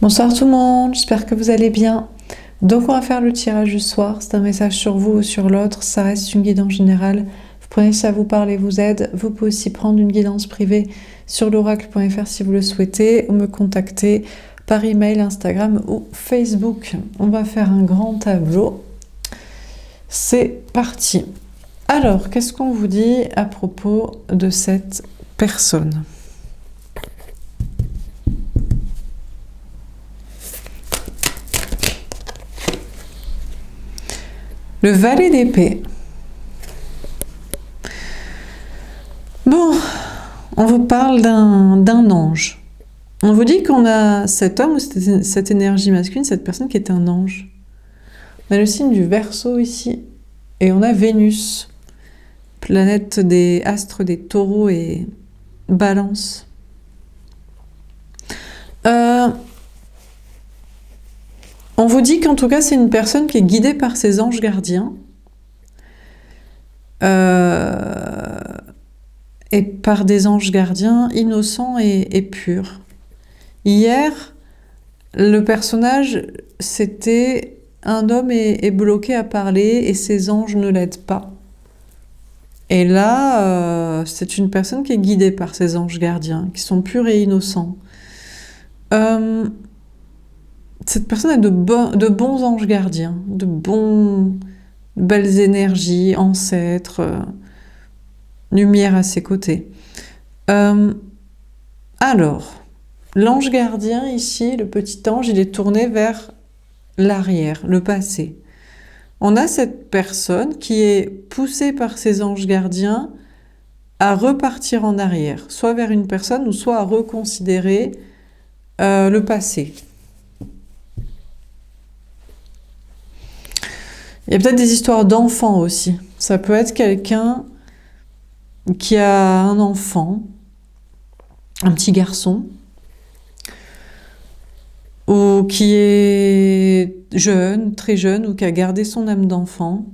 Bonsoir tout le monde, j'espère que vous allez bien. Donc on va faire le tirage du soir, c'est un message sur vous ou sur l'autre, ça reste une guidance générale. Vous prenez si ça vous parle et vous aide. Vous pouvez aussi prendre une guidance privée sur l'oracle.fr si vous le souhaitez ou me contacter par email, Instagram ou Facebook. On va faire un grand tableau. C'est parti. Alors, qu'est-ce qu'on vous dit à propos de cette personne ? Le valet d'épée. Bon, on vous parle d'un ange. On vous dit qu'on a cet homme ou cette énergie masculine, cette personne qui est un ange. On a le signe du Verseau ici et on a Vénus, planète des astres des Taureaux et Balance. On vous dit qu'en tout cas c'est une personne qui est guidée par ses anges gardiens et par des anges gardiens innocents et purs. Hier, le personnage, c'était un homme est bloqué à parler et ses anges ne l'aident pas. Et là, c'est une personne qui est guidée par ses anges gardiens, qui sont purs et innocents. Cette personne a de bons anges gardiens, de belles énergies, ancêtres, lumière à ses côtés. Alors, l'ange gardien ici, le petit ange, il est tourné vers l'arrière, le passé. On a cette personne qui est poussée par ses anges gardiens à repartir en arrière, soit vers une personne ou soit à reconsidérer le passé. Il y a peut-être des histoires d'enfants aussi. Ça peut être quelqu'un qui a un enfant, un petit garçon, ou qui est jeune, très jeune, ou qui a gardé son âme d'enfant.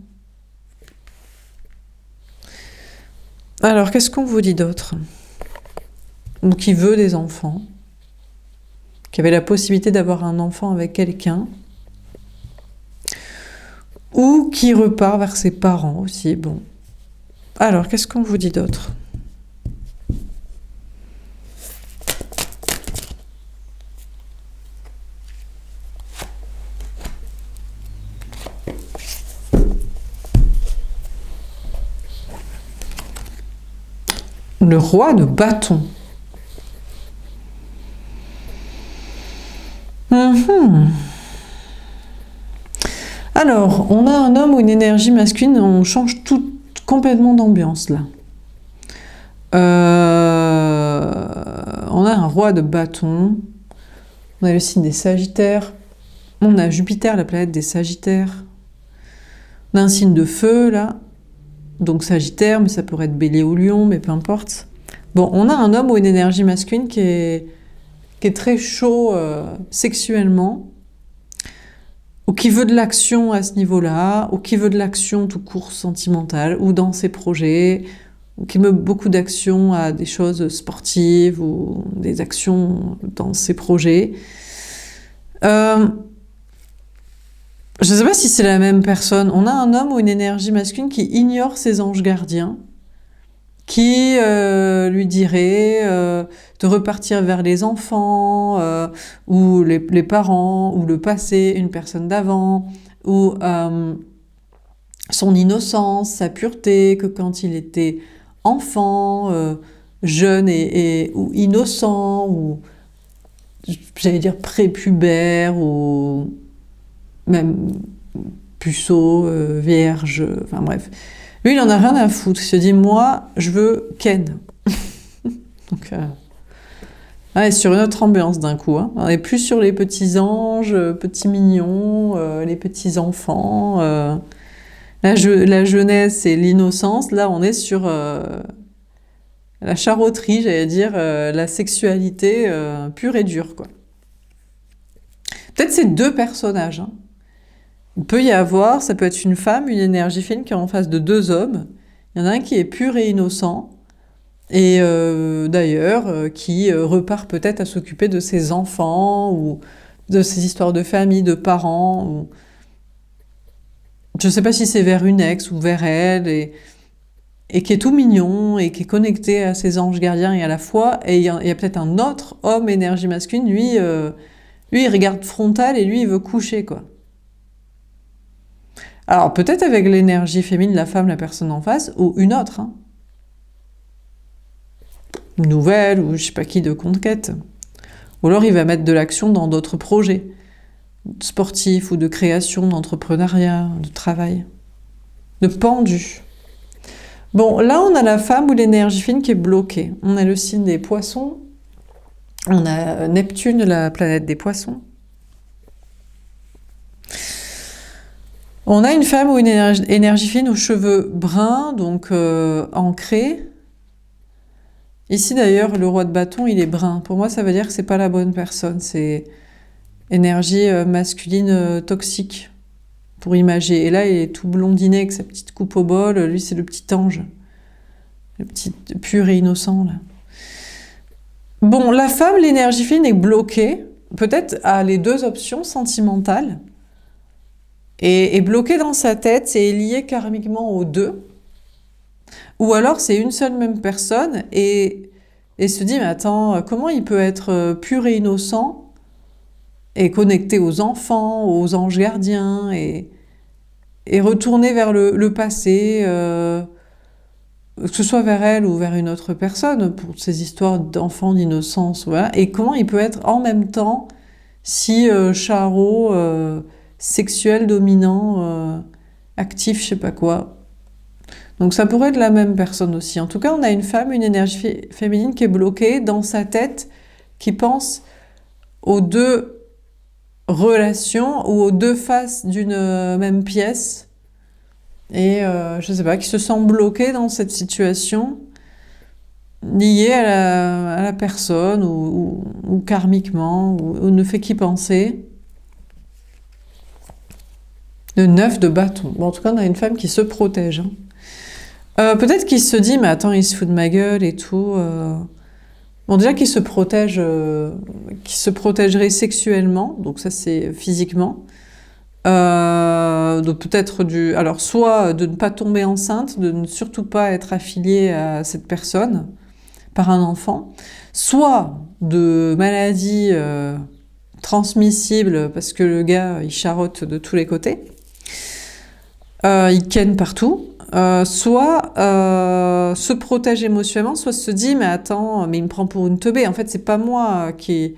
Alors, qu'est-ce qu'on vous dit d'autre ? Ou qui veut des enfants, qui avait la possibilité d'avoir un enfant avec quelqu'un, ou qui repart vers ses parents aussi. Bon. Alors, qu'est-ce qu'on vous dit d'autre ? Le roi de bâton. Alors, on a un homme ou une énergie masculine, on change complètement d'ambiance là. On a un roi de bâton, on a le signe des Sagittaires, on a Jupiter, la planète des Sagittaires, on a un signe de feu là, donc Sagittaire, mais ça pourrait être Bélier ou Lion, mais peu importe. Bon, on a un homme ou une énergie masculine qui est très chaud sexuellement, ou qui veut de l'action à ce niveau-là, ou qui veut de l'action tout court sentimentale, ou dans ses projets, ou qui met beaucoup d'action à des choses sportives, ou des actions dans ses projets. Je ne sais pas si c'est la même personne. On a un homme ou une énergie masculine qui ignore ses anges gardiens, qui lui dirait de repartir vers les enfants, ou les parents, ou le passé, une personne d'avant, ou son innocence, sa pureté, que quand il était enfant, jeune ou innocent, ou j'allais dire prépubère, ou même puceau, vierge, enfin bref. Lui, il en a rien à foutre. Il se dit, moi, je veux Ken. Donc, ouais, sur une autre ambiance d'un coup. Hein. On n'est plus sur les petits anges, petits mignons, les petits enfants, la jeunesse et l'innocence. Là, on est sur la charauterie, j'allais dire, la sexualité pure et dure, quoi. Peut-être c'est deux personnages. Hein. Il peut y avoir, ça peut être une femme, une énergie féminine qui est en face de deux hommes. Il y en a un qui est pur et innocent, et d'ailleurs qui repart peut-être à s'occuper de ses enfants, ou de ces histoires de famille, de parents. Je ne sais pas si c'est vers une ex ou vers elle, et qui est tout mignon, et qui est connecté à ses anges gardiens et à la foi. Et il y a peut-être un autre homme énergie masculine, lui, il regarde frontal et lui, il veut coucher, quoi. Alors, peut-être avec l'énergie féminine, la femme, la personne en face, ou une autre, hein. Une nouvelle, ou je sais pas qui de conquête. Ou alors, il va mettre de l'action dans d'autres projets, sportifs, ou de création, d'entrepreneuriat, de travail, de pendu. Bon, là, on a la femme ou l'énergie fine qui est bloquée. On a le signe des poissons. On a Neptune, la planète des poissons. On a une femme ou une énergie fine aux cheveux bruns, donc ancrés. Ici, d'ailleurs, le roi de bâton, il est brun. Pour moi, ça veut dire que c'est pas la bonne personne. C'est énergie masculine toxique, pour imager. Et là, il est tout blondiné avec sa petite coupe au bol. Lui, c'est le petit ange. Le petit pur et innocent, là. Bon, la femme, l'énergie fine est bloquée. Peut-être a les deux options sentimentales. Et est bloquée dans sa tête et est liée karmiquement aux deux. Ou alors, c'est une seule même personne et se dit, mais attends, comment il peut être pur et innocent et connecté aux enfants, aux anges gardiens et retourner vers le passé, que ce soit vers elle ou vers une autre personne, pour ces histoires d'enfants, d'innocence, voilà. Et comment il peut être en même temps si charo, sexuel, dominant, actif, je sais pas quoi. Donc ça pourrait être la même personne aussi. En tout cas, on a une femme, une énergie féminine qui est bloquée dans sa tête, qui pense aux deux relations ou aux deux faces d'une même pièce. Et je sais pas, qui se sent bloquée dans cette situation, liée à la personne ou karmiquement, ou ne fait qu'y penser. Le 9 de bâton. Bon, en tout cas, on a une femme qui se protège, hein. Peut-être qu'il se dit, mais attends, il se fout de ma gueule et tout. Bon, déjà qu'il se protège, qu'il se protégerait sexuellement, donc ça c'est physiquement. Donc peut-être alors soit de ne pas tomber enceinte, de ne surtout pas être affilié à cette personne par un enfant, soit de maladies transmissibles parce que le gars il charotte de tous les côtés, il ken partout. Soit se protège émotionnellement, soit se dit mais attends, mais il me prend pour une teubée. En fait, c'est pas moi à qui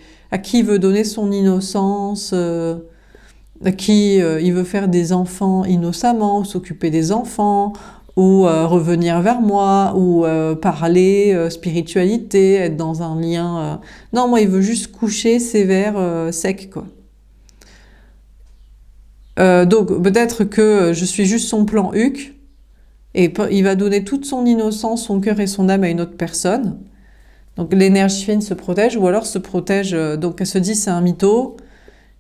il veut donner son innocence, à qui il veut faire des enfants innocemment, ou s'occuper des enfants, ou revenir vers moi, ou parler spiritualité, être dans un lien. Non, moi, il veut juste coucher sévère, sec, quoi. Donc peut-être que je suis juste son plan Huc. Et il va donner toute son innocence, son cœur et son âme à une autre personne. Donc l'énergie fine se protège, ou alors se protège, donc elle se dit c'est un mytho,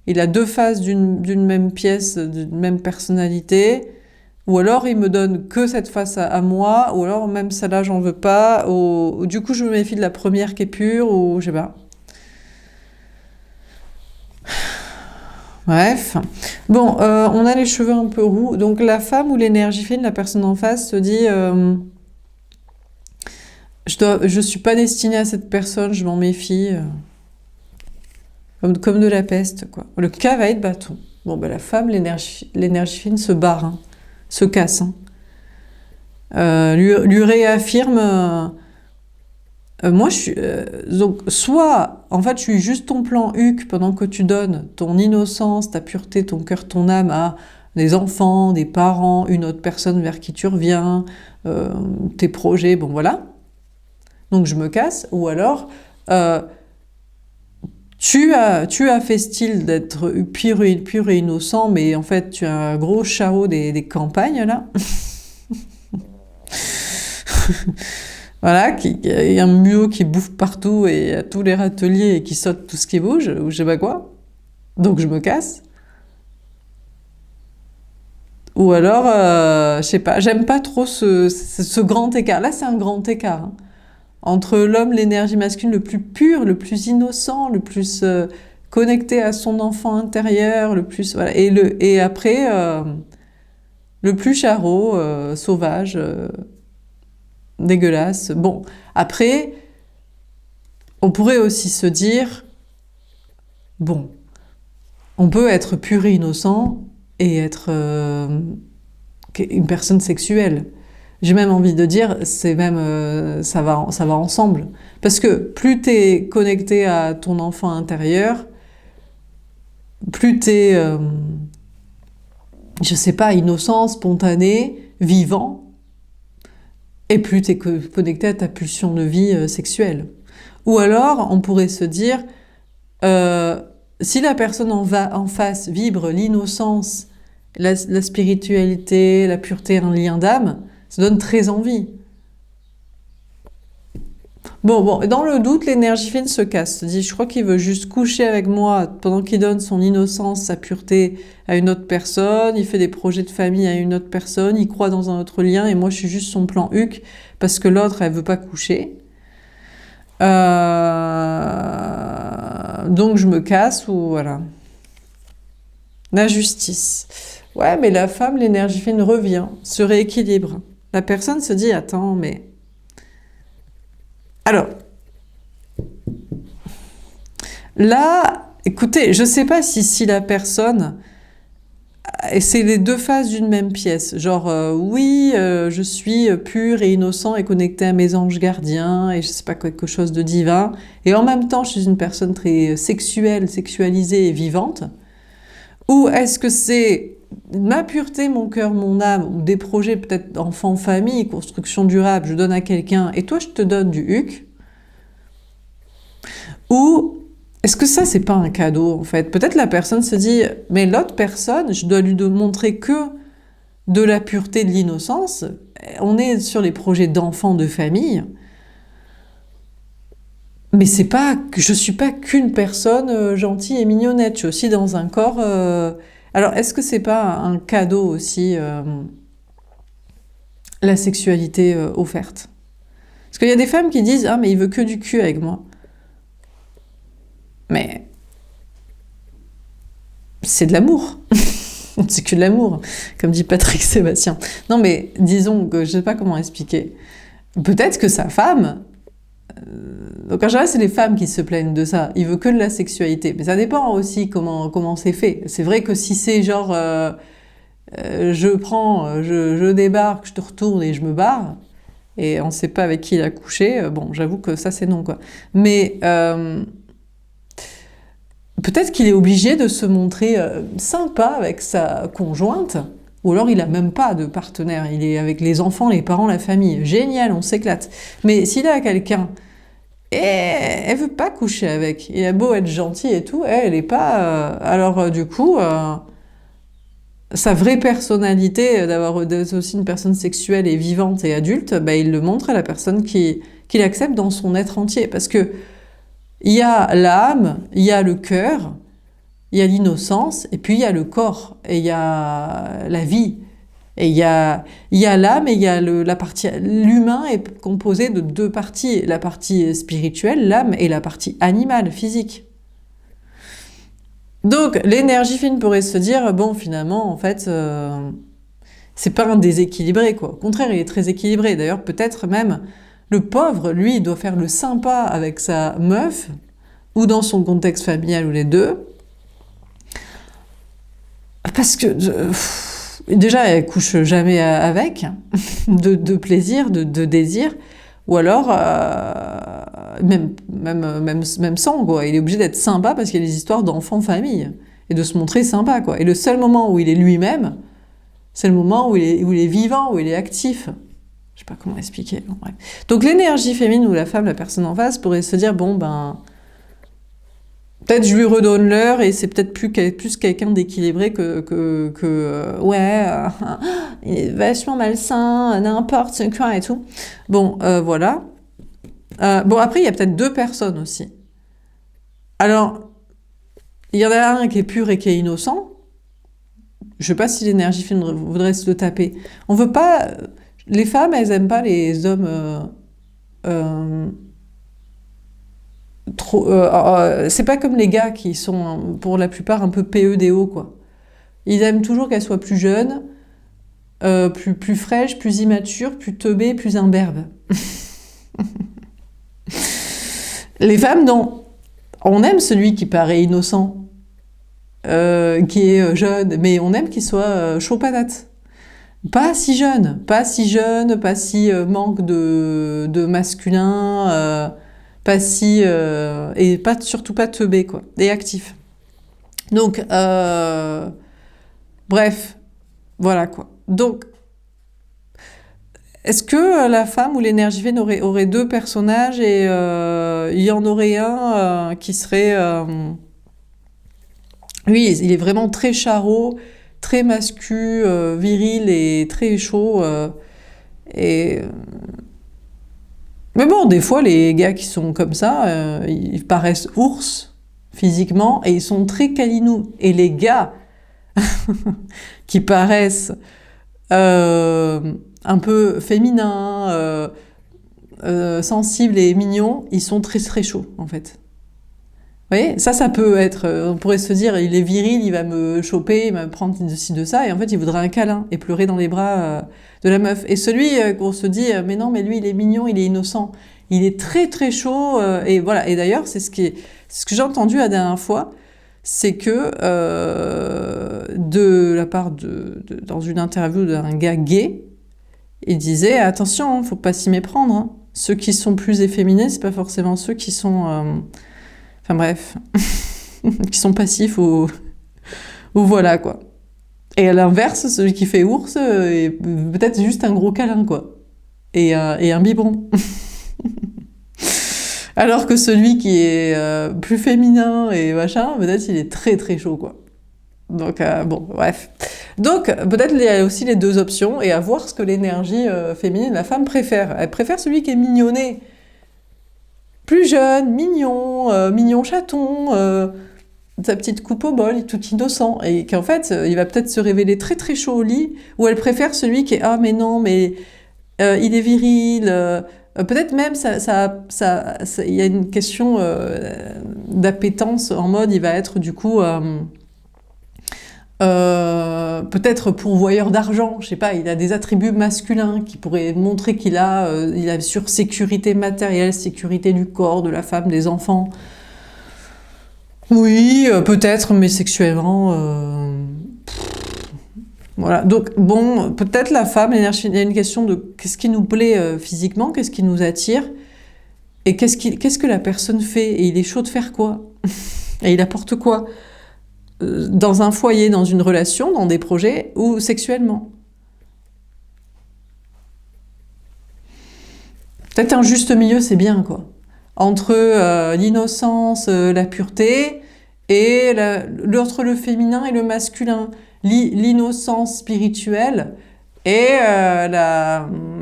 il a deux faces d'une même pièce, d'une même personnalité, ou alors il me donne que cette face à moi, ou alors même celle-là j'en veux pas, ou du coup je me méfie de la première qui est pure, ou je sais pas. Bref. Bon, on a les cheveux un peu roux. Donc la femme ou l'énergie fine, la personne en face se dit je suis pas destinée à cette personne, je m'en méfie. Comme de la peste, quoi. Le cavalier de bâton. Bon, ben la femme, l'énergie fine se barre, hein, se casse. Hein. Lui réaffirme moi, je suis. Donc, soit, en fait, je suis juste ton plan Huc pendant que tu donnes ton innocence, ta pureté, ton cœur, ton âme à des enfants, des parents, une autre personne vers qui tu reviens, tes projets, bon voilà. Donc, je me casse. Ou alors, tu as fait style d'être pur et innocent, mais en fait, tu as un gros charreau des campagnes, là. Voilà, il y a un muot qui bouffe partout et à tous les râteliers et qui saute tout ce qui bouge, ou je sais pas quoi. Donc je me casse. Ou alors, je sais pas, j'aime pas trop ce grand écart. Là, c'est un grand écart, hein, entre l'homme, l'énergie masculine le plus pur, le plus innocent, le plus connecté à son enfant intérieur, le plus voilà, et après le plus charreau, sauvage, dégueulasse. Bon, après, on pourrait aussi se dire, bon, on peut être pur et innocent et être une personne sexuelle. J'ai même envie de dire, c'est même ça va ensemble. Parce que plus t'es connecté à ton enfant intérieur, plus t'es, je sais pas, innocent, spontané, vivant, et plus t'es connecté à ta pulsion de vie sexuelle. Ou alors, on pourrait se dire, si la personne en face vibre l'innocence, la spiritualité, la pureté, un lien d'âme, ça donne très envie. Bon, dans le doute, l'énergie fine se casse. Se dit, je crois qu'il veut juste coucher avec moi pendant qu'il donne son innocence, sa pureté à une autre personne. Il fait des projets de famille à une autre personne. Il croit dans un autre lien et moi, je suis juste son plan huc parce que l'autre, elle veut pas coucher. Donc, je me casse ou voilà. La justice. Ouais, mais la femme, l'énergie fine revient, se rééquilibre. La personne se dit, attends, mais... Alors, là, écoutez, je sais pas si la personne... Et c'est les deux faces d'une même pièce. Genre, oui, je suis pur et innocent et connecté à mes anges gardiens et je sais pas, quelque chose de divin. Et en même temps, je suis une personne très sexuelle, sexualisée et vivante. Ou est-ce que c'est ma pureté, mon cœur, mon âme, ou des projets peut-être enfant, famille, construction durable, je donne à quelqu'un et toi, je te donne du huc? Ou est-ce que ça, c'est pas un cadeau, en fait? Peut-être la personne se dit, mais l'autre personne, je dois lui montrer que de la pureté, de l'innocence. On est sur les projets d'enfants, de famille. Mais c'est pas, je suis pas qu'une personne gentille et mignonnette. Je suis aussi dans un corps... Alors, est-ce que c'est pas un cadeau aussi, la sexualité offerte? Parce qu'il y a des femmes qui disent, ah, mais il veut que du cul avec moi. Mais c'est de l'amour. C'est que de l'amour, comme dit Patrick Sébastien. Non, mais disons que je sais pas comment expliquer. Peut-être que sa femme... donc en général, c'est les femmes qui se plaignent de ça. Il veut que de la sexualité. Mais ça dépend aussi comment c'est fait. C'est vrai que si c'est genre... je débarque, je te retourne et je me barre, et on sait pas avec qui il a couché, bon, j'avoue que ça, c'est non, quoi. Mais... peut-être qu'il est obligé de se montrer sympa avec sa conjointe, ou alors il a même pas de partenaire, il est avec les enfants, les parents, la famille. Génial, on s'éclate. Mais s'il a quelqu'un, et elle veut pas coucher avec, il a beau être gentil et tout, elle est pas... alors du coup, sa vraie personnalité, d'être aussi une personne sexuelle et vivante et adulte, bah, il le montre à la personne qui l'accepte dans son être entier. Parce que il y a l'âme, il y a le cœur, il y a l'innocence, et puis il y a le corps, et il y a la vie. Et il y a l'âme, et il y a la partie... L'humain est composé de deux parties. La partie spirituelle, l'âme, et la partie animale, physique. Donc, l'énergie fine pourrait se dire, bon, finalement, en fait, c'est pas un déséquilibré, quoi. Au contraire, il est très équilibré. D'ailleurs, peut-être même... Le pauvre, lui, il doit faire le sympa avec sa meuf, ou dans son contexte familial, ou les deux. Parce que, déjà, elle couche jamais avec, de plaisir, de désir, ou alors, même sans, quoi. Il est obligé d'être sympa parce qu'il y a des histoires d'enfants-famille, et de se montrer sympa, quoi. Et le seul moment où il est lui-même, c'est le moment où il est vivant, où il est actif. Je sais pas comment expliquer. Bon, bref. Donc l'énergie féminine ou la femme, la personne en face, pourrait se dire, bon, ben... Peut-être je lui redonne l'heure et c'est peut-être plus quelqu'un d'équilibré ouais, il est vachement malsain, n'importe quoi et tout. Bon, voilà. Bon, après, il y a peut-être deux personnes aussi. Alors, il y en a un qui est pur et qui est innocent. Je sais pas si l'énergie fine voudrait se le taper. On veut pas... Les femmes, elles aiment pas les hommes c'est pas comme les gars qui sont, pour la plupart, un peu PEDO, quoi. Ils aiment toujours qu'elle soit plus jeune, plus fraîche, plus immature, plus teubée, plus imberbe. Les femmes, non. On aime celui qui paraît innocent, qui est jeune, mais on aime qu'il soit chaud patate. Pas si jeune, pas si jeune, pas si manque de masculin, pas si et pas surtout pas teubé quoi, et actif. Donc bref, voilà quoi. Donc est-ce que la femme ou l'énergie féminine aurait deux personnages et il y en aurait un qui serait lui, il est vraiment très charrot, très mascu, viril et très chaud. Et... Mais bon, des fois, les gars qui sont comme ça, ils paraissent ours physiquement et ils sont très câlinous. Et les gars qui paraissent un peu féminins, sensibles et mignons, ils sont très très chauds en fait. Vous voyez, ça peut être, on pourrait se dire, il est viril, il va me choper, il va me prendre de ci, de ça, et en fait, il voudra un câlin et pleurer dans les bras de la meuf. Et celui qu'on se dit, mais non, mais lui, il est mignon, il est innocent, il est très très chaud, et voilà. Et d'ailleurs, c'est ce que j'ai entendu la dernière fois, c'est que de la part dans une interview d'un gars gay, il disait, attention, hein, faut pas s'y méprendre, hein. Ceux qui sont plus efféminés, c'est pas forcément ceux qui sont... Enfin bref, qui sont passifs ou voilà quoi. Et à l'inverse, celui qui fait ours est peut-être juste un gros câlin quoi. Et un biberon. Alors que celui qui est plus féminin et machin, peut-être il est très très chaud quoi. Donc bon, bref. Donc peut-être il y a aussi les deux options et à voir ce que l'énergie féminine, la femme préfère. Elle préfère celui qui est mignonné. Plus jeune, mignon chaton, sa petite coupe au bol, tout innocent, et qu'en fait, il va peut-être se révéler très très chaud au lit, ou elle préfère celui qui est ah mais non, mais il est viril, peut-être même il y a une question d'appétence en mode il va être du coup peut-être pourvoyeur d'argent, je sais pas, il a des attributs masculins qui pourraient montrer qu'il il a sur sécurité matérielle, sécurité du corps, de la femme, des enfants. Oui, peut-être, mais sexuellement, voilà. Donc bon, peut-être la femme, l'énergie, il y a une question de qu'est-ce qui nous plaît physiquement, qu'est-ce qui nous attire, et qu'est-ce que la personne fait, et il est chaud de faire quoi, et il apporte quoi. Dans un foyer, dans une relation, dans des projets ou sexuellement. Peut-être un juste milieu, c'est bien, quoi. Entre l'innocence, la pureté, et entre le féminin et le masculin. L'innocence spirituelle et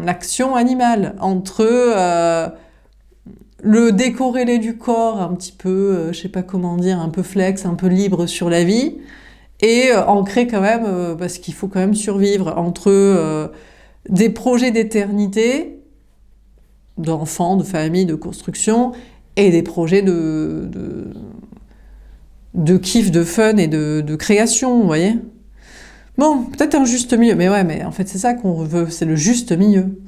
l'action animale. Entre le décorrélé du corps, un petit peu, je sais pas comment dire, un peu flex, un peu libre sur la vie, et ancré quand même, parce qu'il faut quand même survivre, entre des projets d'éternité, d'enfants, de famille, de construction, et des projets de kiff, de fun et de création, vous voyez. Bon, peut-être un juste milieu, mais ouais, mais en fait c'est ça qu'on veut, c'est le juste milieu.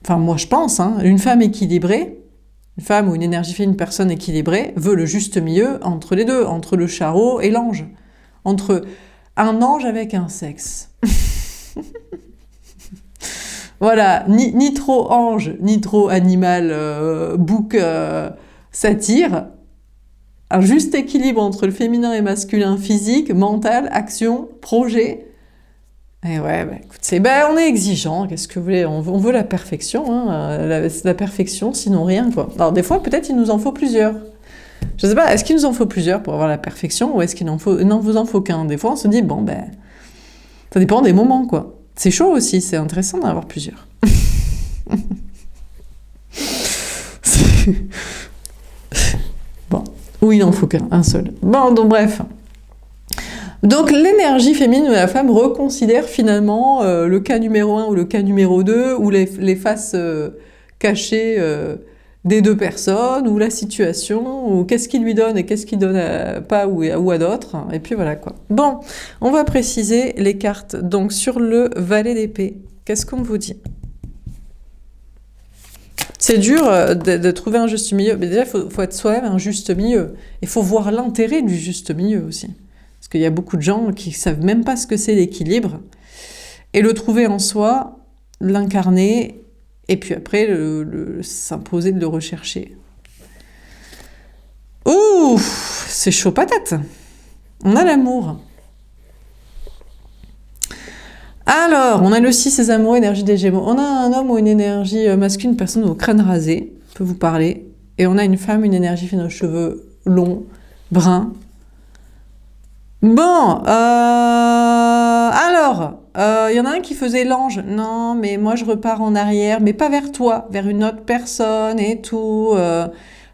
Enfin moi je pense, hein, une femme équilibrée, une femme ou une énergie féminine, une personne équilibrée, veut le juste milieu entre les deux, entre le charreau et l'ange. Entre un ange avec un sexe. Voilà, ni trop ange, ni trop animal, bouc, satyre. Un juste équilibre entre le féminin et masculin, physique, mental, action, projet. Et ouais, bah, écoute, on est exigeant, qu'est-ce que vous voulez, on veut la perfection, hein, la perfection, sinon rien, quoi. Alors des fois, peut-être il nous en faut plusieurs. Je sais pas, est-ce qu'il nous en faut plusieurs pour avoir la perfection, ou est-ce qu'il n'en vous en faut qu'un? Des fois, on se dit, bon, ben, ça dépend des moments, quoi. C'est chaud aussi, c'est intéressant d'en avoir plusieurs. Bon, ou il n'en faut qu'un seul. Bon, donc bref. Donc l'énergie féminine de la femme reconsidère finalement le cas numéro 1 ou le cas numéro 2, ou les faces cachées des deux personnes, ou la situation, ou qu'est-ce qu'il lui donne et qu'est-ce qu'il donne pas ou à d'autres. Et puis voilà quoi. Bon, on va préciser les cartes. Donc sur le valet d'épée, qu'est-ce qu'on vous dit? C'est dur de trouver un juste milieu. Mais déjà, il faut être soi-même un juste milieu. Il faut voir l'intérêt du juste milieu aussi. Parce qu'il y a beaucoup de gens qui savent même pas ce que c'est l'équilibre. Et le trouver en soi, l'incarner, et puis après, s'imposer de le rechercher. Ouh, c'est chaud patate. On a l'amour. Alors, on a le 6, les amoureux, énergie des Gémeaux. On a un homme ou une énergie masculine, une personne au crâne rasé, peut vous parler. Et on a une femme, une énergie fine aux cheveux longs, bruns. Bon, alors, il y en a un qui faisait l'ange. Non, mais moi je repars en arrière, mais pas vers toi, vers une autre personne et tout.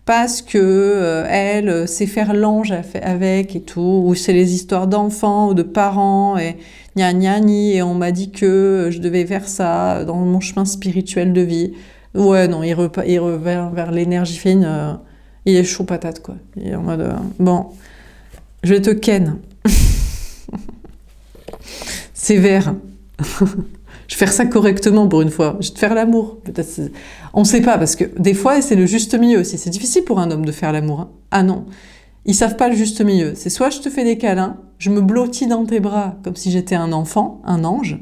Parce que elle sait faire l'ange avec et tout. Ou c'est les histoires d'enfants ou de parents et gna gna ni. Et on m'a dit que je devais faire ça dans mon chemin spirituel de vie. Ouais, non, il revient vers l'énergie fine. Il est chaud patate, quoi. Il est en mode, bon, je vais te ken. Sévère. Je vais faire ça correctement pour une fois. Je vais te faire l'amour. Peut-être. On ne sait pas, parce que des fois, c'est le juste milieu aussi. C'est difficile pour un homme de faire l'amour. Hein. Ah non. Ils savent pas le juste milieu. C'est soit je te fais des câlins, je me blottis dans tes bras comme si j'étais un enfant, un ange,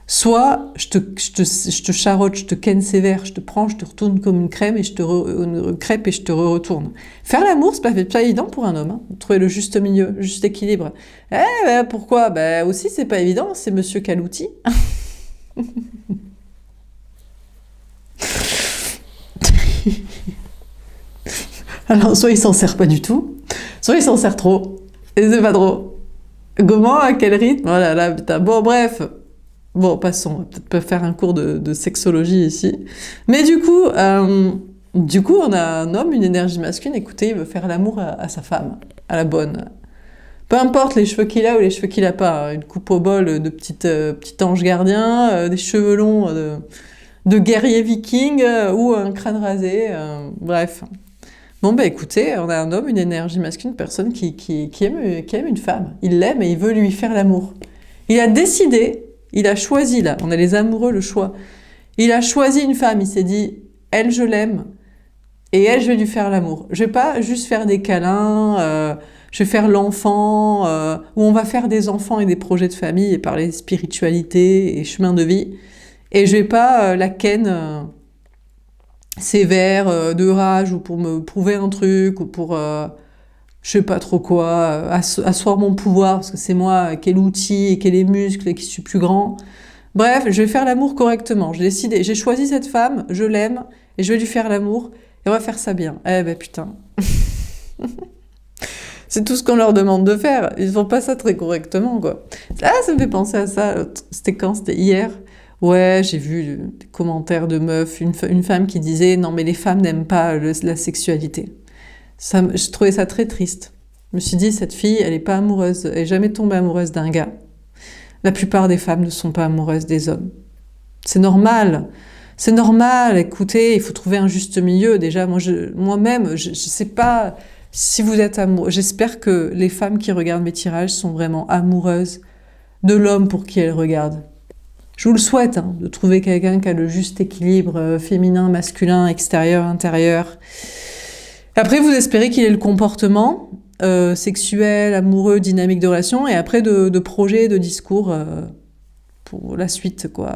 soit je te charotte, je te ken sévère, je te prends, je te retourne comme une crème et je te crêpe et je te retourne. Faire l'amour, c'est pas évident pour un homme. Hein. Trouver le juste milieu, le juste équilibre. Eh ben, pourquoi? Ben aussi, c'est pas évident. C'est Monsieur Calouti. Alors, soit il s'en sert pas du tout, soit il s'en sert trop. Et c'est pas trop. Comment? À quel rythme? Voilà, là, putain. Bon, bref. Bon, passons. On va peut-être pas faire un cours de sexologie ici. Mais du coup, on a un homme, une énergie masculine. Écoutez, il veut faire l'amour à sa femme, à la bonne. Peu importe les cheveux qu'il a ou les cheveux qu'il a pas. Hein. Une coupe au bol de petit ange gardien, des cheveux longs de guerrier viking ou un crâne rasé. Bref. Bon, bah écoutez, on a un homme, une énergie masculine, une personne qui aime une femme. Il l'aime et il veut lui faire l'amour. Il a décidé, il a choisi, là, on a les amoureux, le choix. Il a choisi une femme, il s'est dit, elle, je l'aime, et elle, je vais lui faire l'amour. Je vais pas juste faire des câlins, je vais faire l'enfant, où on va faire des enfants et des projets de famille et parler spiritualité et chemin de vie. Et je vais pas la ken sévère, de rage, ou pour me prouver un truc, ou pour, je sais pas trop quoi, asseoir mon pouvoir, parce que c'est moi qui ai l'outil et qui ai les muscles et qui suis plus grand. Bref, je vais faire l'amour correctement. J'ai choisi cette femme, je l'aime, et je vais lui faire l'amour, et on va faire ça bien. Eh ben putain. C'est tout ce qu'on leur demande de faire. Ils font pas ça très correctement, quoi. Ah, ça me fait penser à ça. C'était quand? C'était hier. Ouais, j'ai vu des commentaires de meufs, une femme qui disait « Non, mais les femmes n'aiment pas la sexualité ». Je trouvais ça très triste. Je me suis dit, cette fille, elle n'est pas amoureuse, elle n'est jamais tombée amoureuse d'un gars. La plupart des femmes ne sont pas amoureuses des hommes. C'est normal. C'est normal, écoutez, il faut trouver un juste milieu. Déjà, moi-même, je sais pas si vous êtes amoureux. J'espère que les femmes qui regardent mes tirages sont vraiment amoureuses de l'homme pour qui elles regardent. Je vous le souhaite, hein, de trouver quelqu'un qui a le juste équilibre féminin, masculin, extérieur, intérieur. Après, vous espérez qu'il ait le comportement sexuel, amoureux, dynamique de relation, et après de projets, de discours pour la suite, quoi.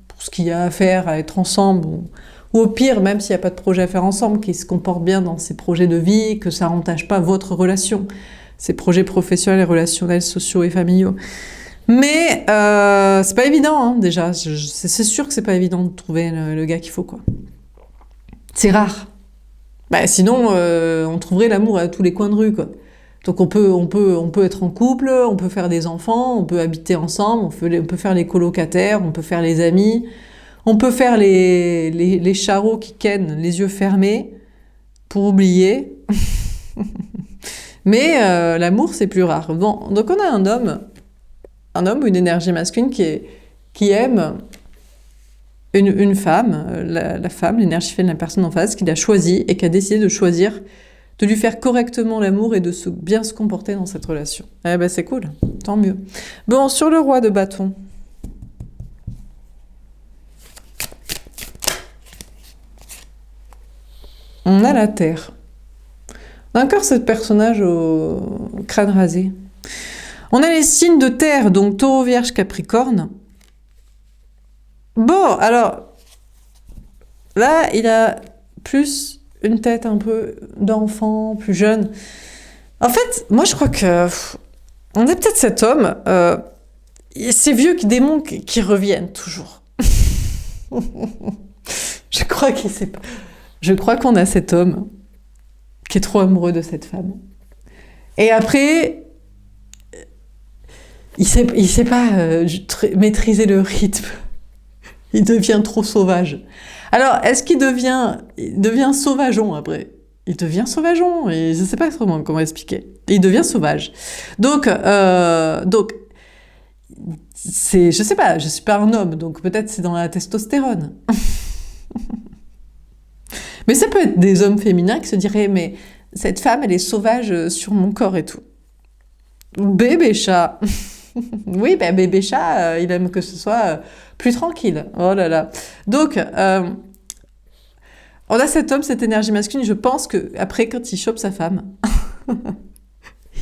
Pour ce qu'il y a à faire, à être ensemble, ou au pire, même s'il n'y a pas de projet à faire ensemble, qu'il se comporte bien dans ses projets de vie, que ça n'entache pas votre relation, ses projets professionnels, relationnels, sociaux et familiaux. Mais c'est pas évident, hein, déjà. C'est sûr que c'est pas évident de trouver le gars qu'il faut, quoi. C'est rare. Bah, sinon, on trouverait l'amour à tous les coins de rue, quoi. Donc on peut être en couple, on peut faire des enfants, on peut habiter ensemble, on peut faire les colocataires, on peut faire les amis, on peut faire les charros qui kennent les yeux fermés pour oublier. Mais l'amour, c'est plus rare. Bon, donc on a un homme ou une énergie masculine qui aime une femme, la femme, l'énergie féminine, la personne en face, qui l'a choisi et qui a décidé de choisir de lui faire correctement l'amour et de bien se comporter dans cette relation. Eh ben c'est cool, tant mieux. Bon, sur le roi de bâton. On a la terre. On a encore ce personnage au crâne rasé. On a les signes de terre, donc taureau, vierge, capricorne. Bon, alors, là, il a plus une tête un peu d'enfant, plus jeune. En fait, moi, je crois que on a peut-être cet homme, ces vieux démons qui reviennent toujours. Je crois qu'il sait pas. Je crois qu'on a cet homme qui est trop amoureux de cette femme. Et après, il sait pas maîtriser le rythme. Il devient trop sauvage. Alors, est-ce qu'il devient sauvageon après? Il devient sauvageon, et je sais pas comment expliquer. Il devient sauvage. Donc, je sais pas, je suis pas un homme, donc peut-être c'est dans la testostérone. Mais ça peut être des hommes féminins qui se diraient, mais cette femme, elle est sauvage sur mon corps et tout. Bébé chat. Oui, ben bébé chat, il aime que ce soit plus tranquille. Oh là là. Donc, on a cet homme, cette énergie masculine. Je pense que après, quand il chope sa femme,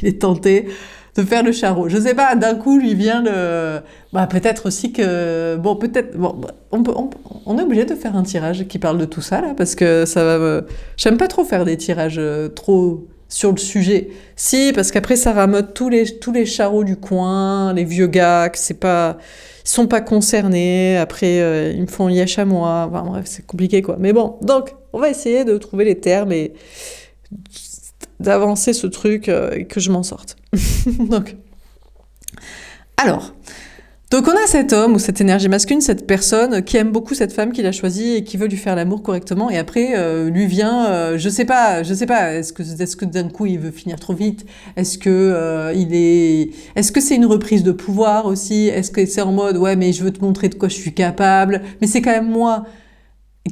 il est tenté de faire le charreau. Je sais pas, d'un coup, lui vient le... Bah, peut-être aussi que... Bon, peut-être... Bon, on est obligé de faire un tirage qui parle de tout ça, là, parce que ça va me... J'aime pas trop faire des tirages trop sur le sujet. Si, parce qu'après, ça ramote tous les charreaux du coin, les vieux gars, que c'est pas... Ils sont pas concernés, après, ils me font yesh à moi. Enfin, bref, c'est compliqué, quoi. Mais bon, donc, on va essayer de trouver les termes et d'avancer ce truc et que je m'en sorte. Donc on a cet homme ou cette énergie masculine, cette personne qui aime beaucoup cette femme qu'il a choisie et qui veut lui faire l'amour correctement, et après lui vient, je sais pas, est-ce que d'un coup il veut finir trop vite, est-ce que c'est une reprise de pouvoir aussi, est-ce que c'est en mode ouais mais je veux te montrer de quoi je suis capable, mais c'est quand même moi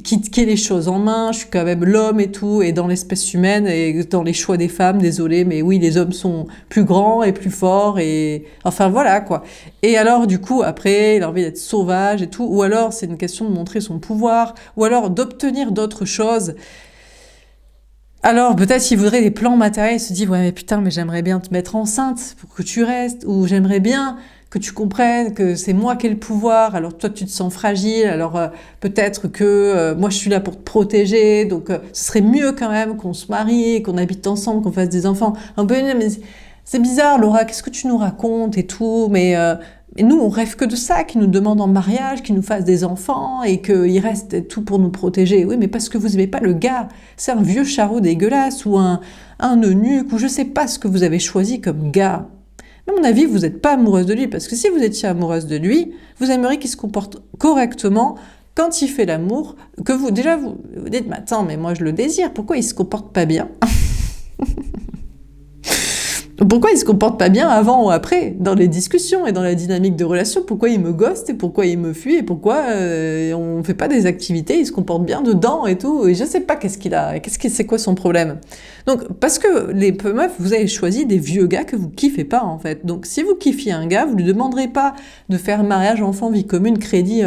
qui ai les choses en main, je suis quand même l'homme et tout, et dans l'espèce humaine, et dans les choix des femmes, désolé, mais oui, les hommes sont plus grands et plus forts, et enfin voilà, quoi. Et alors, du coup, après, il a envie d'être sauvage et tout, ou alors c'est une question de montrer son pouvoir, ou alors d'obtenir d'autres choses. Alors, peut-être il voudrait des plans matériels, il se dit, ouais, mais putain, mais j'aimerais bien te mettre enceinte pour que tu restes, ou j'aimerais bien que tu comprennes que c'est moi qui ai le pouvoir, alors toi tu te sens fragile, alors peut-être que moi je suis là pour te protéger, donc ce serait mieux quand même qu'on se marie, qu'on habite ensemble, qu'on fasse des enfants. Un peu, mais c'est bizarre Laura, qu'est-ce que tu nous racontes et tout, mais nous on rêve que de ça, qu'ils nous demandent en mariage, qu'ils nous fassent des enfants et qu'il reste tout pour nous protéger. Oui, mais parce que vous n'aimez pas le gars, c'est un vieux charreau dégueulasse ou un eunuque ou je sais pas ce que vous avez choisi comme gars. À mon avis, vous n'êtes pas amoureuse de lui, parce que si vous étiez amoureuse de lui, vous aimeriez qu'il se comporte correctement quand il fait l'amour, que vous dites, mais attends, mais moi je le désire, pourquoi il se comporte pas bien? Pourquoi il se comporte pas bien avant ou après, dans les discussions et dans la dynamique de relation? Pourquoi il me ghoste et pourquoi il me fuit et pourquoi on fait pas des activités, il se comporte bien dedans et tout, et je sais pas c'est quoi son problème. Donc, parce que les meufs, vous avez choisi des vieux gars que vous kiffez pas, en fait. Donc, si vous kiffiez un gars, vous lui demanderez pas de faire mariage, enfant, vie commune, crédit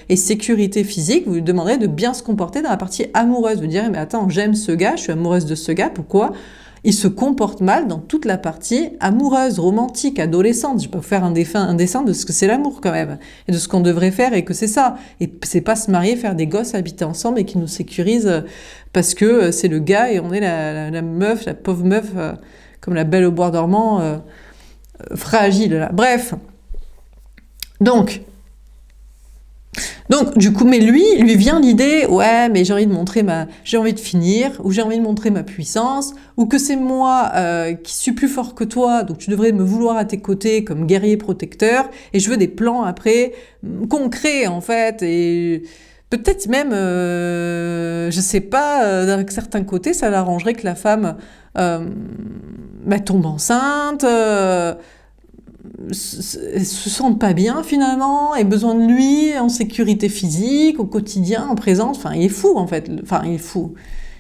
et sécurité physique, vous lui demanderez de bien se comporter dans la partie amoureuse. Vous direz, mais attends, j'aime ce gars, je suis amoureuse de ce gars, pourquoi il se comporte mal dans toute la partie amoureuse, romantique, adolescente. Je peux faire un dessin de ce que c'est l'amour quand même, et de ce qu'on devrait faire, et que c'est ça. Et c'est pas se marier, faire des gosses, habiter ensemble, et qui nous sécurisent parce que c'est le gars, et on est la meuf, la pauvre meuf, comme la belle au bois dormant, fragile. Là. Bref. Donc, du coup, mais lui vient l'idée, ouais, mais j'ai envie de finir, ou j'ai envie de montrer ma puissance, ou que c'est moi qui suis plus fort que toi, donc tu devrais me vouloir à tes côtés comme guerrier protecteur, et je veux des plans après concrets en fait, et peut-être même, je sais pas, d'un certain côté, ça l'arrangerait que la femme tombe enceinte. se sentent pas bien finalement, aient besoin de lui en sécurité physique, au quotidien, en présence. Enfin, il est fou en fait. Enfin, il est fou.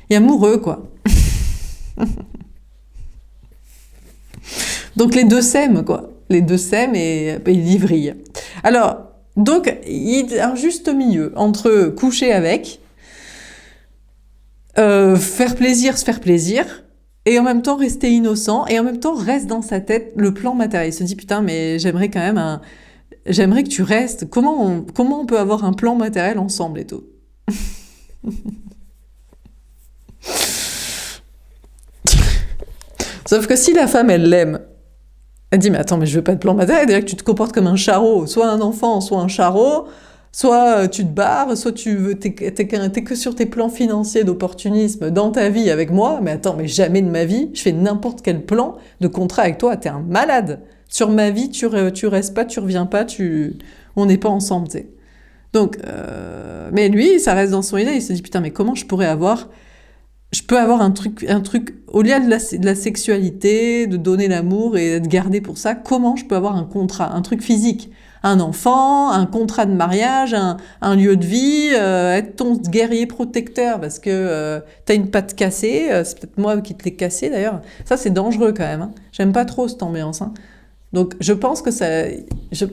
Il est amoureux, quoi. Donc les deux s'aiment, quoi. Les deux s'aiment et ils vrillent. Alors, donc, il y a un juste milieu entre coucher avec, faire plaisir, se faire plaisir, et en même temps rester innocent, et en même temps reste dans sa tête le plan matériel. Il se dit, putain, mais j'aimerais quand même j'aimerais que tu restes. Comment on peut avoir un plan matériel ensemble et tout? Sauf que si la femme, elle l'aime, elle dit, mais attends, mais je veux pas de plan matériel, déjà que tu te comportes comme un charreau, soit un enfant, soit un charreau, soit tu te barres, soit t'es que sur tes plans financiers d'opportunisme dans ta vie avec moi, mais attends, mais jamais de ma vie, je fais n'importe quel plan de contrat avec toi, t'es un malade. Sur ma vie, tu restes pas, tu reviens pas, on n'est pas ensemble, tu sais. Donc, mais lui, ça reste dans son idée, il se dit, putain, mais comment je peux avoir un truc, au lieu de la sexualité, de donner l'amour et de garder pour ça, comment je peux avoir un contrat, un truc physique? Un enfant, un contrat de mariage, un lieu de vie, être ton guerrier protecteur parce que t'as une patte cassée, c'est peut-être moi qui te l'ai cassée d'ailleurs. Ça, c'est dangereux quand même, hein. J'aime pas trop cette ambiance, hein. Donc, je pense que ça...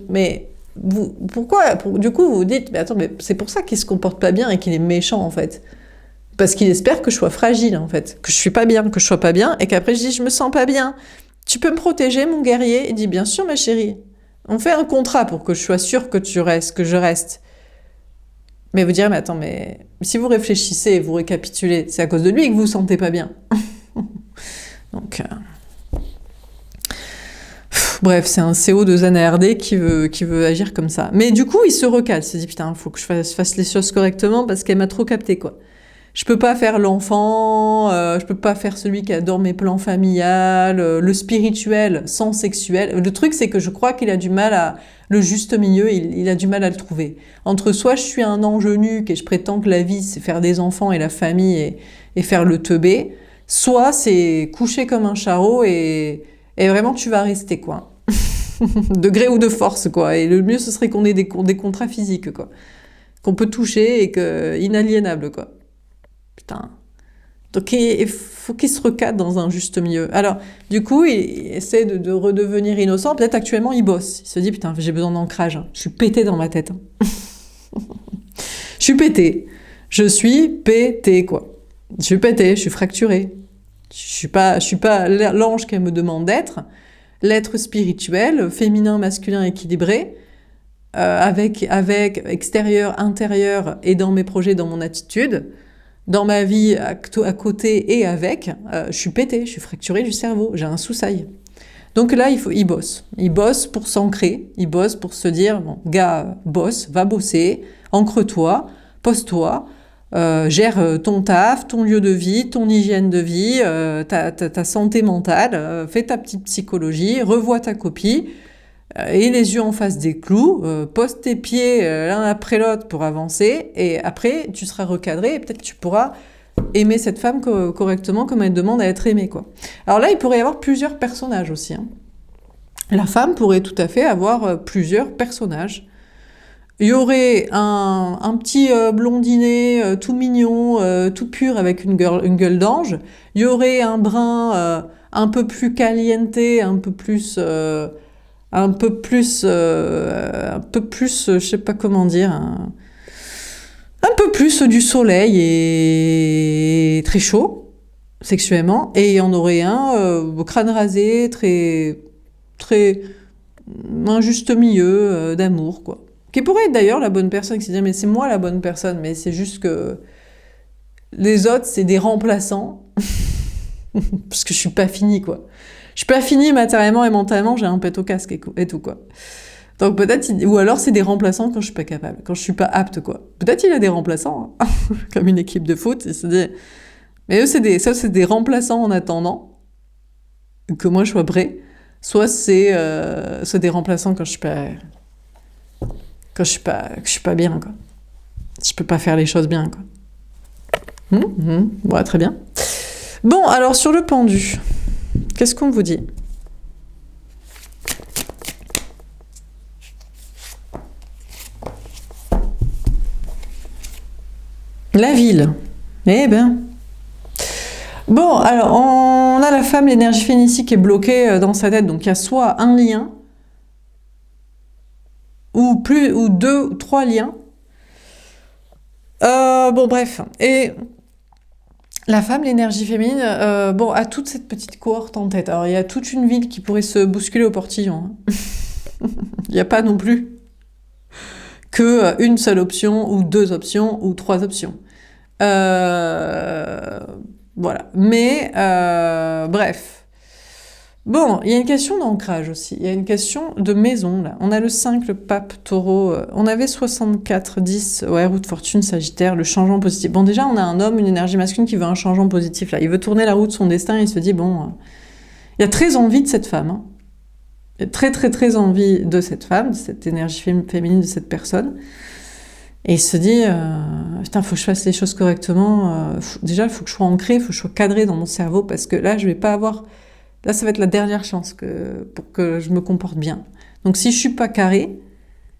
mais du coup, vous vous dites, mais attends, mais c'est pour ça qu'il se comporte pas bien et qu'il est méchant, en fait. Parce qu'il espère que je sois fragile, en fait. Que je suis pas bien, que je sois pas bien, et qu'après je dis, je me sens pas bien. Tu peux me protéger, mon guerrier? Il dit, bien sûr, ma chérie. On fait un contrat pour que je sois sûre que je reste. Mais vous direz, mais attends, mais si vous réfléchissez et vous récapitulez, c'est à cause de lui que vous vous sentez pas bien. Donc, bref, c'est un CO de ZANARD qui veut agir comme ça. Mais du coup, il se recale. Il se dit, putain, faut que je fasse les choses correctement parce qu'elle m'a trop capté, quoi. Je peux pas faire l'enfant, je peux pas faire celui qui adore mes plans familiales, le spirituel sans sexuel. Le truc, c'est que je crois qu'il a du mal le juste milieu, il a du mal à le trouver. Entre soit je suis un ange nuque et je prétends que la vie, c'est faire des enfants et la famille et faire le teubé, soit c'est coucher comme un charreau et vraiment tu vas rester, quoi. De gré ou de force, quoi. Et le mieux, ce serait qu'on ait des contrats physiques, quoi. Qu'on peut toucher et inaliénables, quoi. Putain. Donc il faut qu'il se recadre dans un juste milieu. Alors, du coup, il essaie de redevenir innocent. Peut-être actuellement, il bosse. Il se dit, putain, j'ai besoin d'ancrage, hein. Je suis pété dans ma tête, hein. Je suis pété. Je suis pété, quoi. Je suis pété, je suis fracturé. Je suis pas l'ange qu'elle me demande d'être. L'être spirituel, féminin, masculin, équilibré, avec extérieur, intérieur, et dans mes projets, dans mon attitude, dans ma vie à côté et avec, je suis pété, je suis fracturé du cerveau, j'ai un sous-sail. Donc là, il bosse. Il bosse pour s'ancrer, il bosse pour se dire, bon, gars, bosse, va bosser, ancre-toi, pose-toi, gère ton taf, ton lieu de vie, ton hygiène de vie, ta santé mentale, fais ta petite psychologie, revois ta copie, et les yeux en face des clous, pose tes pieds l'un après l'autre pour avancer, et après tu seras recadré, et peut-être tu pourras aimer cette femme correctement comme elle demande à être aimée, quoi. Alors là, il pourrait y avoir plusieurs personnages aussi, hein. La femme pourrait tout à fait avoir plusieurs personnages. Il y aurait un petit blondinet tout mignon, tout pur avec une gueule d'ange. Il y aurait un brun un peu plus caliente, un peu plus, je sais pas comment dire, un peu plus du soleil et très chaud sexuellement. Et il y en aurait un au crâne rasé, très, très, un juste milieu d'amour, quoi. Qui pourrait être d'ailleurs la bonne personne, qui se dit, mais c'est moi la bonne personne, mais c'est juste que les autres, c'est des remplaçants, parce que je suis pas finie, quoi. Je suis pas finie matériellement et mentalement, j'ai un pet au casque et tout, quoi. Donc peut-être, ou alors c'est des remplaçants quand je suis pas capable, quand je suis pas apte, quoi. Peut-être il a des remplaçants, hein, comme une équipe de foot, il se dit, mais eux, c'est des remplaçants en attendant que moi je sois prêt, soit c'est des remplaçants quand je suis pas... que je suis pas bien, quoi. Je peux pas faire les choses bien, quoi. Ouais, très bien. Bon, alors sur le pendu, qu'est-ce qu'on vous dit? La ville. Eh ben. Bon, alors, on a la femme, l'énergie féminine ici qui est bloquée dans sa tête. Donc, il y a soit un lien, ou plus, ou deux, ou trois liens. Bon, bref. Et la femme, l'énergie féminine, bon, a toute cette petite cohorte en tête. Alors, il y a toute une ville qui pourrait se bousculer au portillon. Hein. Il n'y a pas non plus que une seule option, ou deux options, ou trois options. Voilà. Mais, bref. Bon, il y a une question d'ancrage aussi. Il y a une question de maison, là. On a le 5, le pape, taureau. On avait 64, 10, ouais, roue de fortune, sagittaire, le changement positif. Bon, déjà, on a un homme, une énergie masculine qui veut un changement positif, là. Il veut tourner la roue de son destin et il se dit, bon, il a très envie de cette femme. Hein. Il a très, très, très envie de cette femme, de cette énergie féminine de cette personne. Et il se dit, putain, faut que je fasse les choses correctement. Déjà, il faut que je sois ancré, il faut que je sois cadré dans mon cerveau, parce que là, je vais pas avoir... Là, ça va être la dernière chance pour que je me comporte bien. Donc, si je suis pas carré,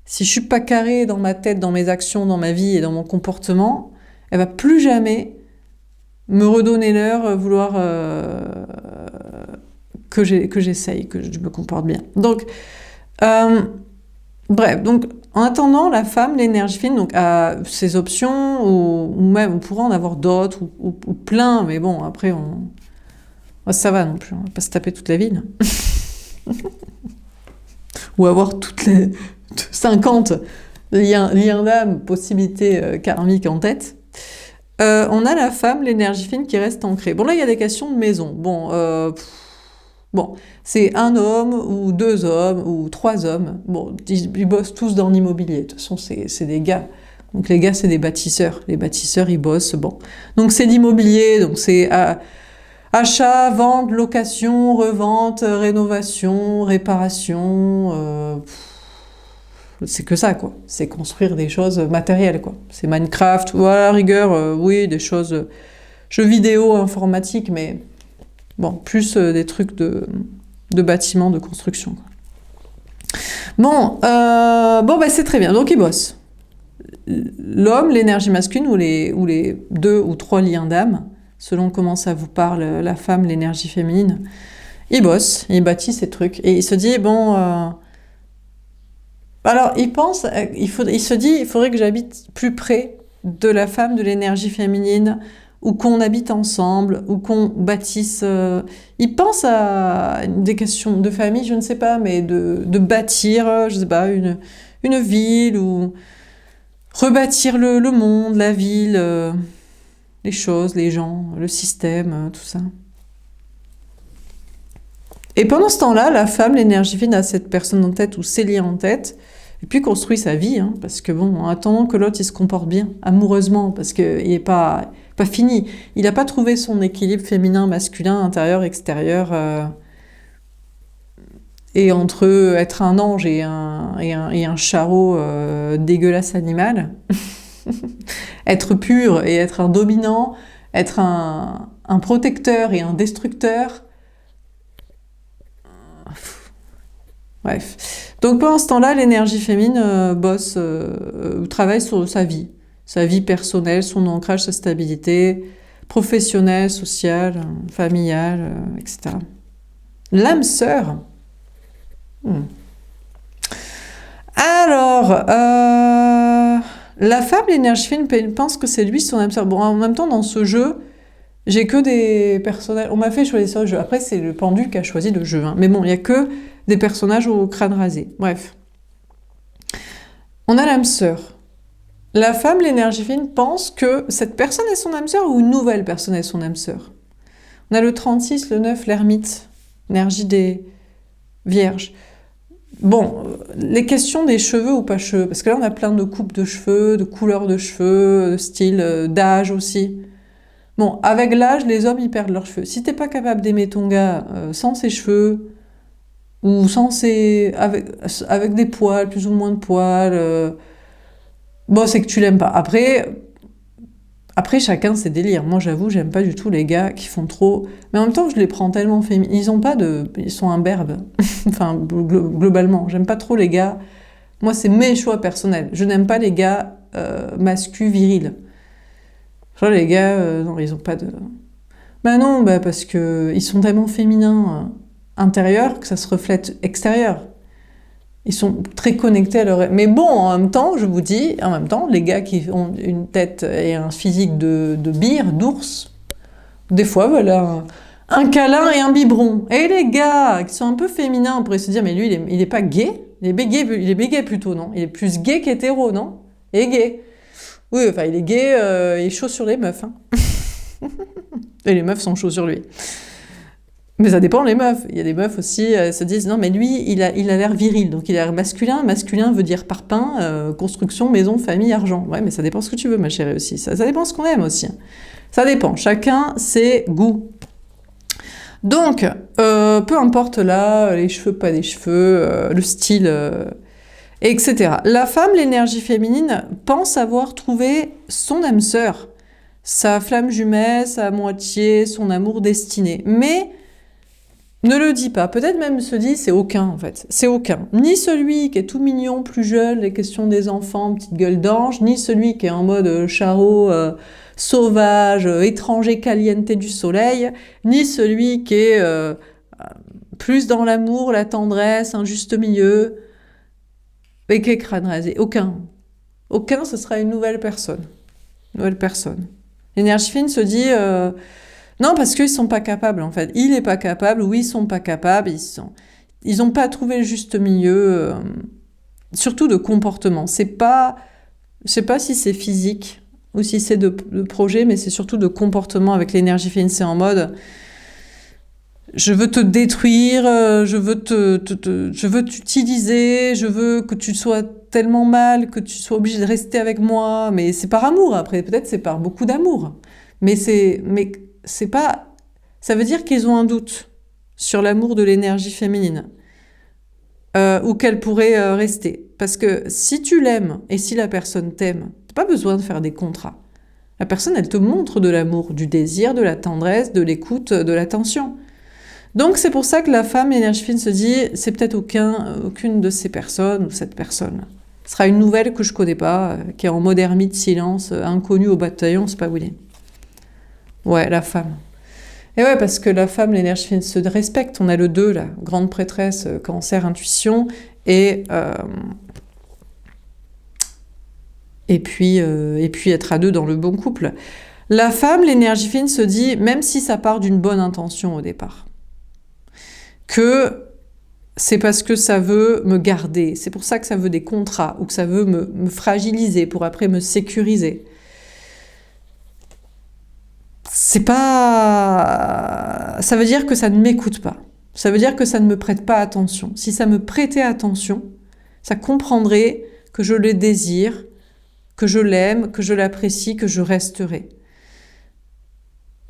si je suis pas carré dans ma tête, dans mes actions, dans ma vie et dans mon comportement, elle va plus jamais me redonner l'heure, vouloir que j'essaye, que je me comporte bien. Donc, bref, donc en attendant, la femme, l'énergie fine, donc a ses options, ou même on pourra en avoir d'autres, ou plein, mais bon, après ça va non plus, on va pas se taper toute la ville. Ou avoir toutes les 50 liens d'âme, possibilités karmiques en tête. On a la femme, l'énergie fine qui reste ancrée. Bon, là, il y a des questions de maison. Bon, c'est un homme, ou deux hommes, ou trois hommes. Bon, ils bossent tous dans l'immobilier. De toute façon, c'est des gars. Donc, les gars, c'est des bâtisseurs. Les bâtisseurs, ils bossent, bon. Donc, c'est l'immobilier, donc c'est... achat, vente, location, revente, rénovation, réparation, c'est que ça, quoi. C'est construire des choses matérielles, quoi. C'est Minecraft, ou à la rigueur, oui, des choses, jeux vidéo, informatique, mais bon, plus des trucs de bâtiments, de construction, quoi. Bon, bah, c'est très bien. Donc, ils bossent. L'homme, l'énergie masculine, ou les deux ou trois liens d'âme, selon comment ça vous parle, la femme, l'énergie féminine, il bosse, il bâtit ces trucs, et il se dit, bon... Alors, il se dit, il faudrait que j'habite plus près de la femme, de l'énergie féminine, ou qu'on habite ensemble, ou qu'on bâtisse... Il pense à des questions de famille, je ne sais pas, mais de bâtir, je sais pas, une ville, ou rebâtir le monde, la ville... les choses, les gens, le système, tout ça. Et pendant ce temps-là, la femme, l'énergie fine, a cette personne en tête ou ces liens en tête, et puis construit sa vie, hein, parce que bon, en attendant que l'autre il se comporte bien, amoureusement, parce qu'il n'est pas fini, il n'a pas trouvé son équilibre féminin, masculin, intérieur, extérieur, et entre être un ange et un charreau dégueulasse animal, être pur et être un dominant, être un protecteur et un destructeur. Bref. Donc pendant ce temps-là, l'énergie féminine bosse, travaille sur sa vie personnelle, son ancrage, sa stabilité, professionnelle, sociale, familiale, etc. L'âme sœur. Alors, la femme, l'énergie fine, pense que c'est lui son âme sœur. Bon, en même temps, dans ce jeu, j'ai que des personnages... On m'a fait choisir ce jeu. Après, c'est le pendule qui a choisi le jeu. Hein. Mais bon, il n'y a que des personnages au crâne rasé. Bref. On a l'âme sœur. La femme, l'énergie fine, pense que cette personne est son âme sœur ou une nouvelle personne est son âme sœur. On a le 36, le 9, l'ermite. Énergie des vierges. Bon, les questions des cheveux ou pas cheveux, parce que là on a plein de coupes de cheveux, de couleurs de cheveux, de style, d'âge aussi. Bon, avec l'âge, les hommes ils perdent leurs cheveux. Si t'es pas capable d'aimer ton gars sans ses cheveux, ou sans ses... avec des poils, plus ou moins de poils, bon, c'est que tu l'aimes pas. Après, chacun ses délires. Moi, j'avoue, j'aime pas du tout les gars qui font trop... Mais en même temps, je les prends tellement féminins. Ils sont imberbes. Enfin, globalement. J'aime pas trop les gars... Moi, c'est mes choix personnels. Je n'aime pas les gars masculins, virils. Genre les gars, non, ils ont pas de... Bah non, bah parce que ils sont tellement féminins intérieurs que ça se reflète extérieur. Ils sont très connectés à leur... Mais bon, en même temps, je vous dis, en même temps, les gars qui ont une tête et un physique de bière, d'ours, des fois, voilà, un câlin et un biberon. Et les gars qui sont un peu féminins, on pourrait se dire, mais lui, il est pas gay. Il est bégué plutôt, non? Il est plus gay qu'hétéro, non? Il est gay. Oui, enfin, il est gay, il est chaud sur les meufs. Hein. Et les meufs sont chauds sur lui. Mais ça dépend les meufs. Il y a des meufs aussi, se disent, non, mais lui, il a l'air viril. Donc, il a l'air masculin. Masculin veut dire parpaing, construction, maison, famille, argent. Ouais, mais ça dépend ce que tu veux, ma chérie, aussi. Ça dépend ce qu'on aime aussi. Ça dépend. Chacun ses goûts. Donc, peu importe là, les cheveux, pas les cheveux, le style, etc. La femme, l'énergie féminine, pense avoir trouvé son âme sœur, sa flamme jumelle, sa moitié, son amour destiné. Mais ne le dit pas. Peut-être même se dit, c'est aucun en fait. C'est aucun. Ni celui qui est tout mignon, plus jeune, les questions des enfants, petite gueule d'ange, ni celui qui est en mode charreau, sauvage, étranger caliente du soleil, ni celui qui est plus dans l'amour, la tendresse, un juste milieu, et qui est crâne rasé. Aucun. Aucun, ce sera une nouvelle personne. Nouvelle personne. L'énergie fine se dit... non, parce qu'ils sont pas capables, en fait. Il est pas capable, ou ils sont pas capables, ils ont pas trouvé le juste milieu, surtout de comportement. C'est pas, je sais pas si c'est physique, ou si c'est de projet, mais c'est surtout de comportement avec l'énergie féminine. C'est en mode, je veux te détruire, je veux t'utiliser, je veux que tu sois tellement mal, que tu sois obligé de rester avec moi, mais c'est par amour, après, peut-être c'est par beaucoup d'amour. Mais c'est pas... Ça veut dire qu'ils ont un doute sur l'amour de l'énergie féminine, ou qu'elle pourrait rester. Parce que si tu l'aimes, et si la personne t'aime, t'as pas besoin de faire des contrats. La personne, elle te montre de l'amour, du désir, de la tendresse, de l'écoute, de l'attention. Donc c'est pour ça que la femme, l'énergie féminine se dit, c'est peut-être aucune de ces personnes, ou cette personne. Ce sera une nouvelle que je connais pas, qui est en mode ermite, silence, inconnue au bataillon, c'est pas où il est. Ouais, la femme. Et ouais, parce que la femme, l'énergie féminine se respecte. On a le 2, là, grande prêtresse, cancer, intuition, et puis être à deux dans le bon couple. La femme, l'énergie féminine se dit, même si ça part d'une bonne intention au départ, que c'est parce que ça veut me garder, c'est pour ça que ça veut des contrats, ou que ça veut me fragiliser pour après me sécuriser. C'est pas... Ça veut dire que ça ne m'écoute pas. Ça veut dire que ça ne me prête pas attention. Si ça me prêtait attention, ça comprendrait que je le désire, que je l'aime, que je l'apprécie, que je resterai.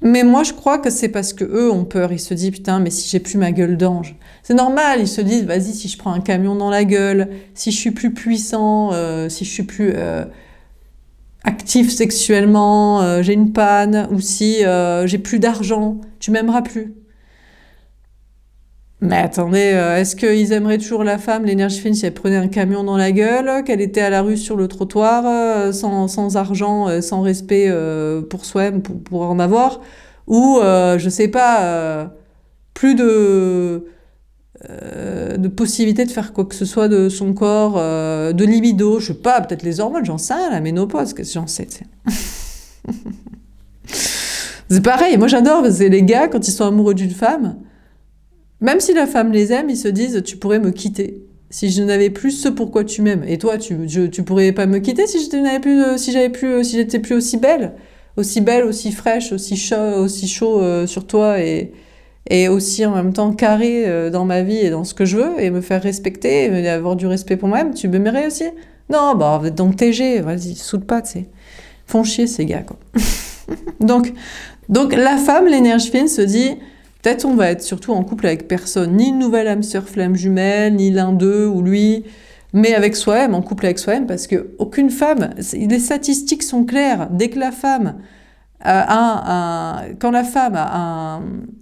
Mais moi, je crois que c'est parce que eux ont peur. Ils se disent, putain, mais si j'ai plus ma gueule d'ange. C'est normal, ils se disent, vas-y, si je prends un camion dans la gueule, si je suis plus puissant, si je suis plus... actif sexuellement, j'ai une panne, ou si j'ai plus d'argent, tu m'aimeras plus. Mais attendez, est-ce qu'ils aimeraient toujours la femme, l'énergie féminine, si elle prenait un camion dans la gueule, qu'elle était à la rue sur le trottoir, sans argent, sans respect pour soi-même, pour en avoir, ou, je sais pas, plus de possibilité de faire quoi que ce soit de son corps, de libido, je sais pas, peut-être les hormones, j'en sais rien, la ménopause, qu'est-ce que j'en sais, tu sais. C'est pareil, moi j'adore, parce que les gars, quand ils sont amoureux d'une femme, même si la femme les aime, ils se disent, tu pourrais me quitter. Si je n'avais plus ce pourquoi tu m'aimes. Et toi, tu pourrais pas me quitter si si j'étais plus aussi belle, aussi fraîche, aussi chaud sur toi et aussi en même temps carré dans ma vie et dans ce que je veux, et me faire respecter, et avoir du respect pour moi-même, tu m'aimerais aussi? Non, bah, donc TG, vas-y, soude pas, tu sais. Font chier, ces gars, quoi. donc, la femme, l'énergie féminine, se dit, peut-être on va être surtout en couple avec personne, ni une nouvelle âme sœur flamme jumelle, ni l'un d'eux ou lui, mais avec soi-même, en couple avec soi-même, parce que aucune femme, les statistiques sont claires, dès que la femme quand la femme a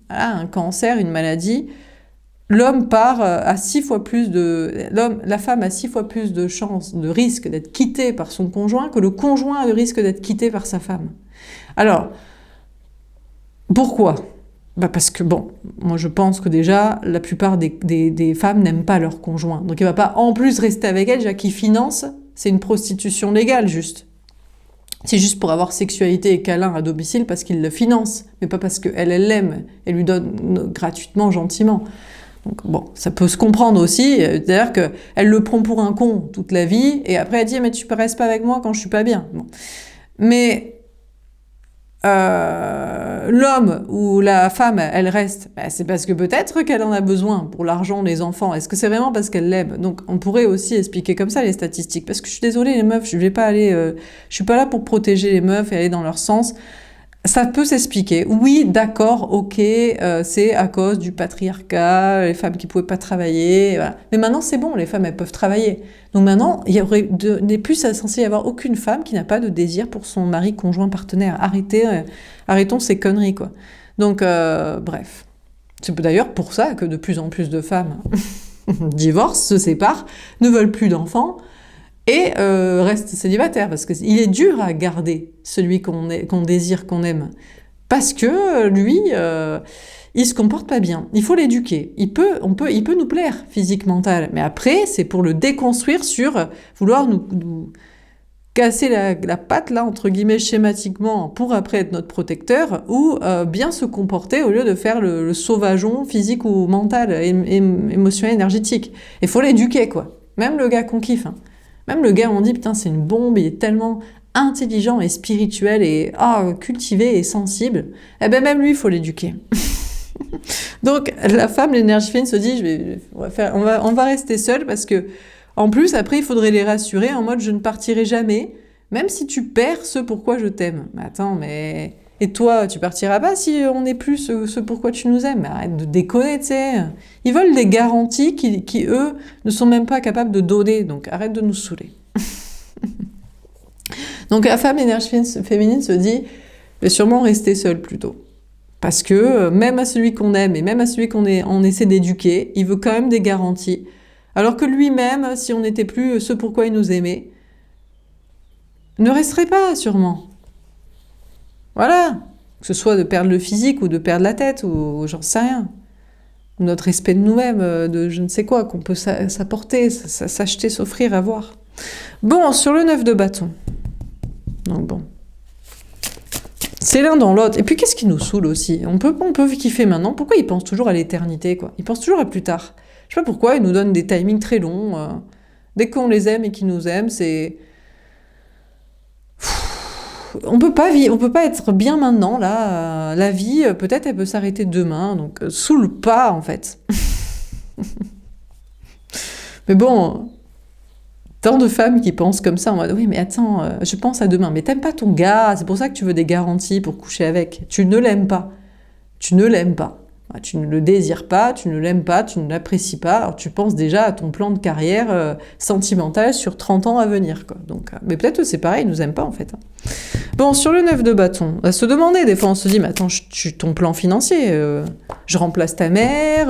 un cancer, une maladie, l'homme a 6 fois plus la femme a 6 fois plus de chances, de risque d'être quittée par son conjoint que le conjoint a le risque d'être quitté par sa femme. Alors, pourquoi? Bah parce que bon, moi je pense que déjà, la plupart des femmes n'aiment pas leur conjoint. Donc il va pas en plus rester avec elle, déjà qu'il finance, c'est une prostitution légale juste. C'est juste pour avoir sexualité et câlin à domicile parce qu'il le finance, mais pas parce qu'elle, elle l'aime, elle lui donne gratuitement, gentiment. Donc bon, ça peut se comprendre aussi, c'est-à-dire qu'elle le prend pour un con toute la vie, et après elle dit « mais tu restes pas avec moi quand je suis pas bien ». Bon. Mais l'homme ou la femme, elle reste, bah, c'est parce que peut-être qu'elle en a besoin pour l'argent, les enfants. Est-ce que c'est vraiment parce qu'elle l'aime? Donc on pourrait aussi expliquer comme ça les statistiques. Parce que je suis désolée les meufs, je vais pas aller, je suis pas là pour protéger les meufs et aller dans leur sens. Ça peut s'expliquer. Oui, d'accord, ok, c'est à cause du patriarcat, les femmes qui pouvaient pas travailler. Voilà. Mais maintenant, c'est bon, les femmes, elles peuvent travailler. Donc maintenant, il n'est plus censé y avoir aucune femme qui n'a pas de désir pour son mari, conjoint, partenaire. Arrêtons ces conneries, quoi. Donc, bref. C'est d'ailleurs pour ça que de plus en plus de femmes divorcent, se séparent, ne veulent plus d'enfants, et reste célibataire, parce qu'il est dur à garder celui qu'on désire, qu'on aime. Parce que lui, il se comporte pas bien. Il faut l'éduquer. Il peut nous plaire, physique, mental. Mais après, c'est pour le déconstruire sur vouloir nous casser la patte, là, entre guillemets, schématiquement, pour après être notre protecteur, ou bien se comporter au lieu de faire le sauvageon physique ou mental, émotionnel, énergétique. Il faut l'éduquer, quoi. Même le gars qu'on kiffe, hein. Même le gars, on dit, putain, c'est une bombe, il est tellement intelligent et spirituel et cultivé et sensible. Eh ben même lui, il faut l'éduquer. Donc la femme, l'énergie féminine se dit, on va rester seul parce que, en plus, après, il faudrait les rassurer en mode, je ne partirai jamais, même si tu perds ce pourquoi je t'aime. Mais attends, mais... Et toi, tu partiras pas si on n'est plus ce pourquoi tu nous aimes? Mais arrête de déconner, tu sais. Ils veulent des garanties qui, eux, ne sont même pas capables de donner. Donc arrête de nous saouler. Donc la femme énergie féminine se dit, je vais sûrement rester seule plutôt. Parce que même à celui qu'on aime et même à celui on essaie d'éduquer, il veut quand même des garanties. Alors que lui-même, si on n'était plus ce pourquoi il nous aimait, ne resterait pas sûrement. Voilà, que ce soit de perdre le physique ou de perdre la tête ou j'en sais rien. Notre respect de nous-mêmes, de je ne sais quoi, qu'on peut s'apporter, s'acheter, s'offrir, avoir. Bon, sur le 9 de bâton. Donc bon. C'est l'un dans l'autre. Et puis qu'est-ce qui nous saoule aussi? On peut kiffer maintenant. Pourquoi ils pensent toujours à l'éternité, quoi? Ils pensent toujours à plus tard. Je sais pas pourquoi, ils nous donnent des timings très longs. Dès qu'on les aime et qu'ils nous aiment, c'est... On peut pas être bien maintenant, là. La vie, peut-être, elle peut s'arrêter demain. Donc, saoule pas, en fait. Mais bon, tant de femmes qui pensent comme ça, en mode, oui, mais attends, je pense à demain. Mais t'aimes pas ton gars, c'est pour ça que tu veux des garanties pour coucher avec. Tu ne l'aimes pas. Tu ne l'aimes pas. Tu ne le désires pas, tu ne l'aimes pas, tu ne l'apprécies pas, alors tu penses déjà à ton plan de carrière sentimental sur 30 ans à venir, quoi. Donc, mais peut-être que c'est pareil, ils nous aiment pas en fait. Bon, sur le 9 de bâton, à se demander, des fois on se dit, mais attends, je suis ton plan financier, je remplace ta mère,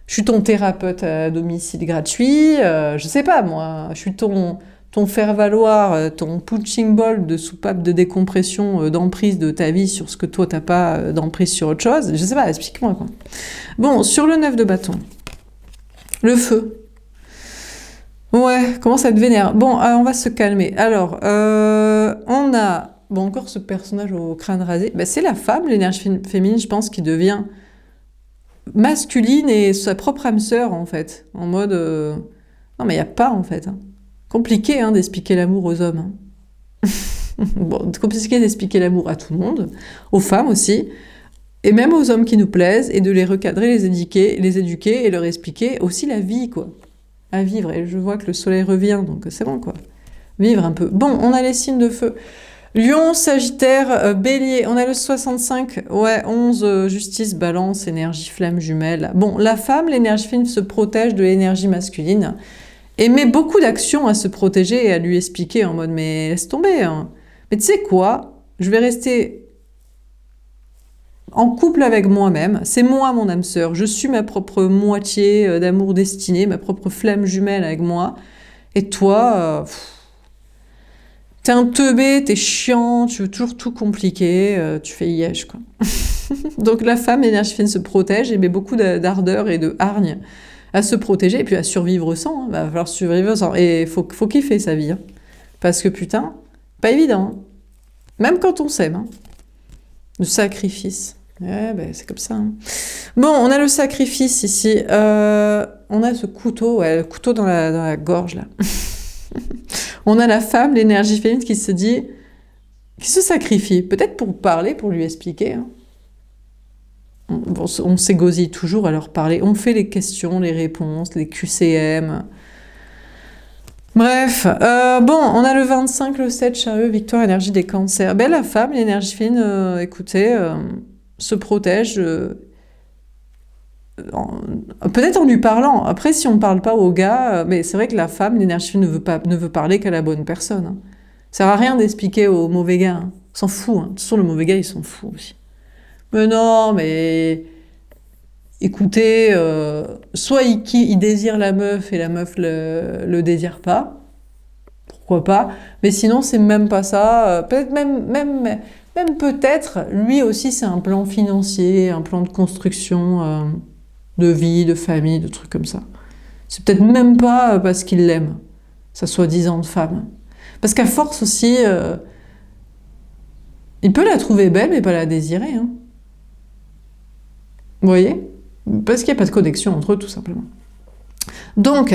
je suis ton thérapeute à domicile gratuit, je sais pas moi, je suis ton faire-valoir, ton punching ball de soupape de décompression, d'emprise de ta vie sur ce que toi t'as pas d'emprise sur autre chose. Je sais pas, explique-moi quoi. Bon, sur le 9 de bâton. Le feu. Ouais, comment ça te vénère? Bon, on va se calmer. Alors, on a... Bon, encore ce personnage au crâne rasé. Bah, c'est la femme, l'énergie féminine, je pense, qui devient masculine et sa propre âme sœur, en fait. En mode... Non, mais il n'y a pas, en fait. Hein. Compliqué d'expliquer l'amour aux hommes. Hein. Bon, compliqué d'expliquer l'amour à tout le monde, aux femmes aussi, et même aux hommes qui nous plaisent, et de les recadrer, les éduquer et leur expliquer aussi la vie, quoi. À vivre. Et je vois que le soleil revient, donc c'est bon, quoi. Vivre un peu. Bon, on a les signes de feu. Lion, Sagittaire, Bélier, on a le 65, ouais, 11, Justice, Balance, énergie, flamme jumelle. Bon, la femme, l'énergie féminine se protège de l'énergie masculine, et met beaucoup d'actions à se protéger et à lui expliquer en mode « mais laisse tomber hein. Mais tu sais quoi, je vais rester en couple avec moi-même, c'est moi mon âme sœur, je suis ma propre moitié d'amour destiné, ma propre flamme jumelle avec moi, et toi, T'es un teubé, t'es chiant, tu veux toujours tout compliquer, tu fais yèche, quoi. Donc la femme, l'énergie féminine se protège et met beaucoup d'ardeur et de hargne à se protéger et puis à survivre sans. Hein. Va falloir survivre sans. Et faut kiffer sa vie. Hein. Parce que putain, pas évident. Hein. Même quand on s'aime. Hein. Le sacrifice. Ouais, ben, c'est comme ça. Hein. Bon, on a le sacrifice ici. On a ce couteau, ouais, le couteau dans la gorge, là. On a la femme, l'énergie féminine qui se dit, qui se sacrifie. Peut-être pour parler, pour lui expliquer. Hein. On s'égosille toujours à leur parler. On fait les questions, les réponses, les QCM. Bref, bon, on a le 25, le 7, chariot, victoire, énergie des cancers. Ben, la femme, l'énergie féminine, écoutez, se protège, peut-être en lui parlant. Après, si on ne parle pas au gars, mais c'est vrai que la femme, l'énergie féminine ne veut parler qu'à la bonne personne. Hein. Ça sert à rien d'expliquer au mauvais gars. Hein. On s'en fout. Hein. De toute façon, le mauvais gars, il s'en fout aussi. Mais non, mais écoutez, soit il désire la meuf et la meuf le désire pas, pourquoi pas, mais sinon c'est même pas ça, peut-être même peut-être, lui aussi c'est un plan financier, un plan de construction de vie, de famille, de trucs comme ça. C'est peut-être même pas parce qu'il l'aime, sa soi-disant femme. Parce qu'à force aussi, il peut la trouver belle mais pas la désirer, hein. Vous voyez? Parce qu'il n'y a pas de connexion entre eux, tout simplement. Donc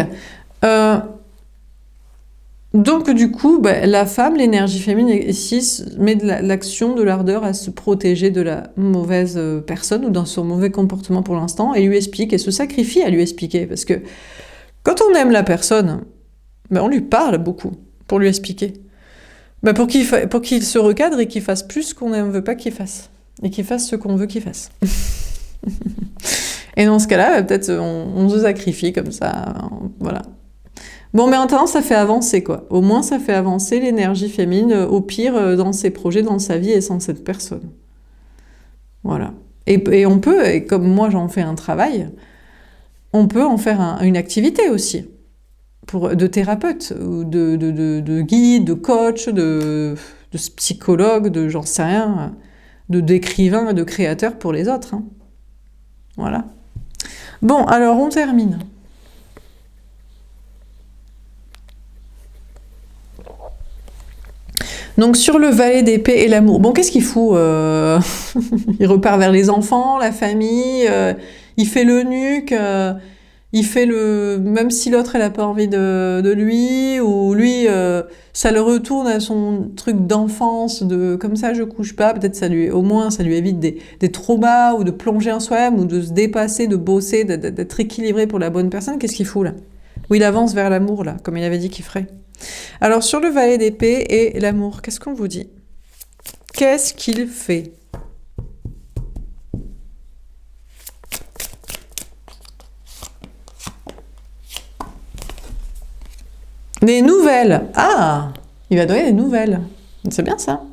du coup, bah, la femme, l'énergie féminine, ici, met de l'action, de l'ardeur à se protéger de la mauvaise personne ou dans son mauvais comportement pour l'instant, et lui explique, et se sacrifie à lui expliquer. Parce que quand on aime la personne, bah, on lui parle beaucoup pour lui expliquer. Bah, pour qu'il se recadre et qu'il fasse plus ce qu'on ne veut pas qu'il fasse. Et qu'il fasse ce qu'on veut qu'il fasse. Et dans ce cas-là, peut-être on se sacrifie comme ça, voilà. Bon, mais en attendant, ça fait avancer, quoi. Au moins, ça fait avancer l'énergie féminine, au pire, dans ses projets, dans sa vie et sans cette personne. Voilà. Et on peut, et comme moi j'en fais un travail, on peut en faire une activité aussi, de thérapeute, ou de guide, de coach, de psychologue, de j'en sais rien, d'écrivain, de créateur pour les autres, hein. Voilà. Bon, alors on termine. Donc sur le valet d'épée et l'amour. Bon, qu'est-ce qu'il fout Il repart vers les enfants, la famille, il fait l'eunuque, il fait le... Même si l'autre, elle a pas envie de lui, ou lui, ça le retourne à son truc d'enfance, de comme ça je couche pas, peut-être au moins ça lui évite des traumas, ou de plonger en soi-même, ou de se dépasser, de bosser, d'être équilibré pour la bonne personne. Qu'est-ce qu'il fout là? Ou il avance vers l'amour là, comme il avait dit qu'il ferait. Alors sur le valet d'épée et l'amour, qu'est-ce qu'on vous dit? Qu'est-ce qu'il fait? Des nouvelles. Ah, il va donner des nouvelles. C'est bien ça.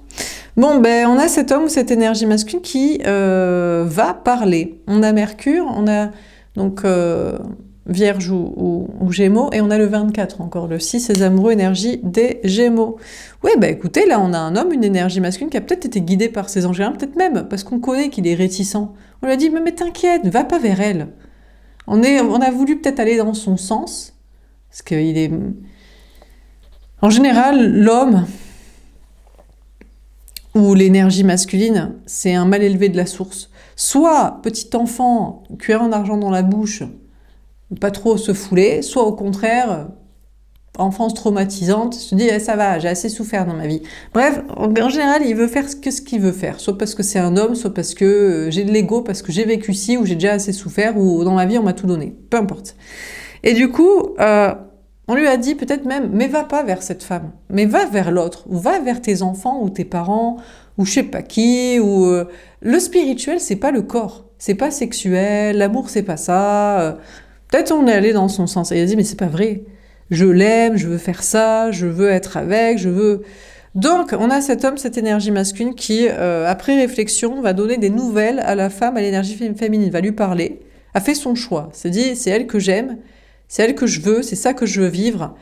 Bon, ben on a cet homme ou cette énergie masculine qui va parler. On a Mercure, on a donc Vierge ou Gémeaux, et on a le 24 encore, le 6, les amoureux, énergie des Gémeaux. Oui, ben écoutez, là on a un homme, une énergie masculine qui a peut-être été guidé par ses anges, peut-être même parce qu'on connaît qu'il est réticent. On lui a dit, mais t'inquiète, va pas vers elle. On a voulu peut-être aller dans son sens, parce qu'il est... En général, l'homme ou l'énergie masculine, c'est un mal élevé de la source. Soit petit enfant, cuillère en argent dans la bouche, pas trop se fouler, soit au contraire, enfance traumatisante, se dit ça va, j'ai assez souffert dans ma vie. Bref, en général, il veut faire ce qu'il veut faire, soit parce que c'est un homme, soit parce que j'ai de l'ego, parce que j'ai vécu ci, ou j'ai déjà assez souffert, ou dans ma vie on m'a tout donné, peu importe. Et du coup... on lui a dit peut-être même, mais va pas vers cette femme, mais va vers l'autre, ou va vers tes enfants, ou tes parents, ou je sais pas qui, ou... Le spirituel, c'est pas le corps, c'est pas sexuel, l'amour, c'est pas ça. Peut-être on est allé dans son sens, et il a dit, mais c'est pas vrai, je l'aime, je veux faire ça, je veux être avec, je veux... Donc, on a cet homme, cette énergie masculine qui, après réflexion, va donner des nouvelles à la femme, à l'énergie féminine, va lui parler, a fait son choix, s'est dit, c'est elle que j'aime, c'est elle que je veux, c'est ça que je veux vivre.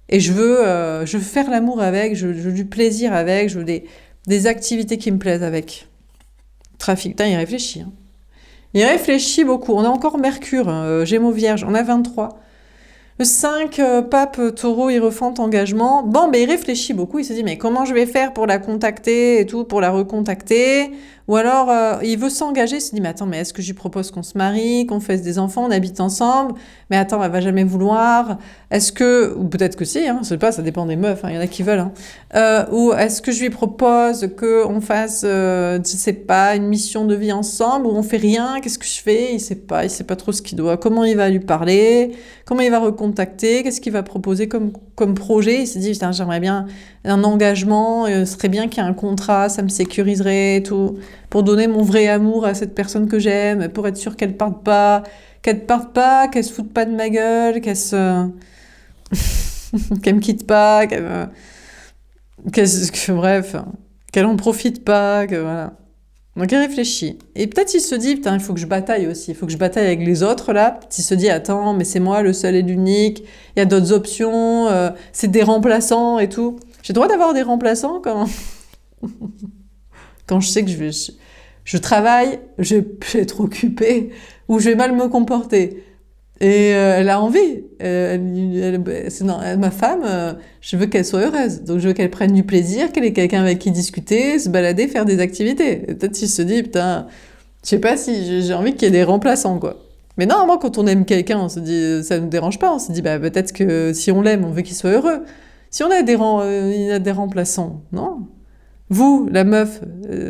Et je veux faire l'amour avec, je veux du plaisir avec, je veux des activités qui me plaisent avec. Trafic, putain, il réfléchit. Hein. Il réfléchit beaucoup. On a encore Mercure, Gémeaux Vierge, on a 23. Le 5, Pape, Taureau, Hiérophante, engagement. Bon, ben il réfléchit beaucoup, il se dit, mais comment je vais faire pour la contacter et tout, pour la recontacter? Ou alors, il veut s'engager, il se dit, mais attends, mais est-ce que je lui propose qu'on se marie, qu'on fasse des enfants, on habite ensemble? Mais attends, elle va jamais vouloir. Est-ce que, ou peut-être que si, hein, je sais pas, ça dépend des meufs, hein, il y en a qui veulent. Hein. Ou est-ce que je lui propose qu'on fasse, je sais pas, une mission de vie ensemble, ou on fait rien, qu'est-ce que je fais? Il sait pas trop ce qu'il doit, comment il va lui parler, comment il va recontacter, qu'est-ce qu'il va proposer comme projet? Il s'est dit, putain, j'aimerais bien un engagement, ce serait bien qu'il y ait un contrat, ça me sécuriserait et tout, pour donner mon vrai amour à cette personne que j'aime, pour être sûr qu'elle parte pas, qu'elle se foute pas de ma gueule, qu'elle me quitte pas, bref, qu'elle en profite pas, que voilà. Donc il réfléchit. Et peut-être il se dit, putain, il faut que je bataille aussi, il faut que je bataille avec les autres là. Peut-être il se dit, attends, mais c'est moi le seul et l'unique, il y a d'autres options, c'est des remplaçants et tout. J'ai le droit d'avoir des remplaçants quand je sais que je travaille, je vais être occupée, ou je vais mal me comporter. Et elle a envie. Ma femme, je veux qu'elle soit heureuse. Donc je veux qu'elle prenne du plaisir, qu'elle ait quelqu'un avec qui discuter, se balader, faire des activités. Et peut-être s'il se dit, putain, je sais pas si j'ai envie qu'il y ait des remplaçants, quoi. Mais non, moi, quand on aime quelqu'un, on se dit, ça nous dérange pas. On se dit, bah, peut-être que si on l'aime, on veut qu'il soit heureux. Si on a il a des remplaçants, non? Vous, la meuf,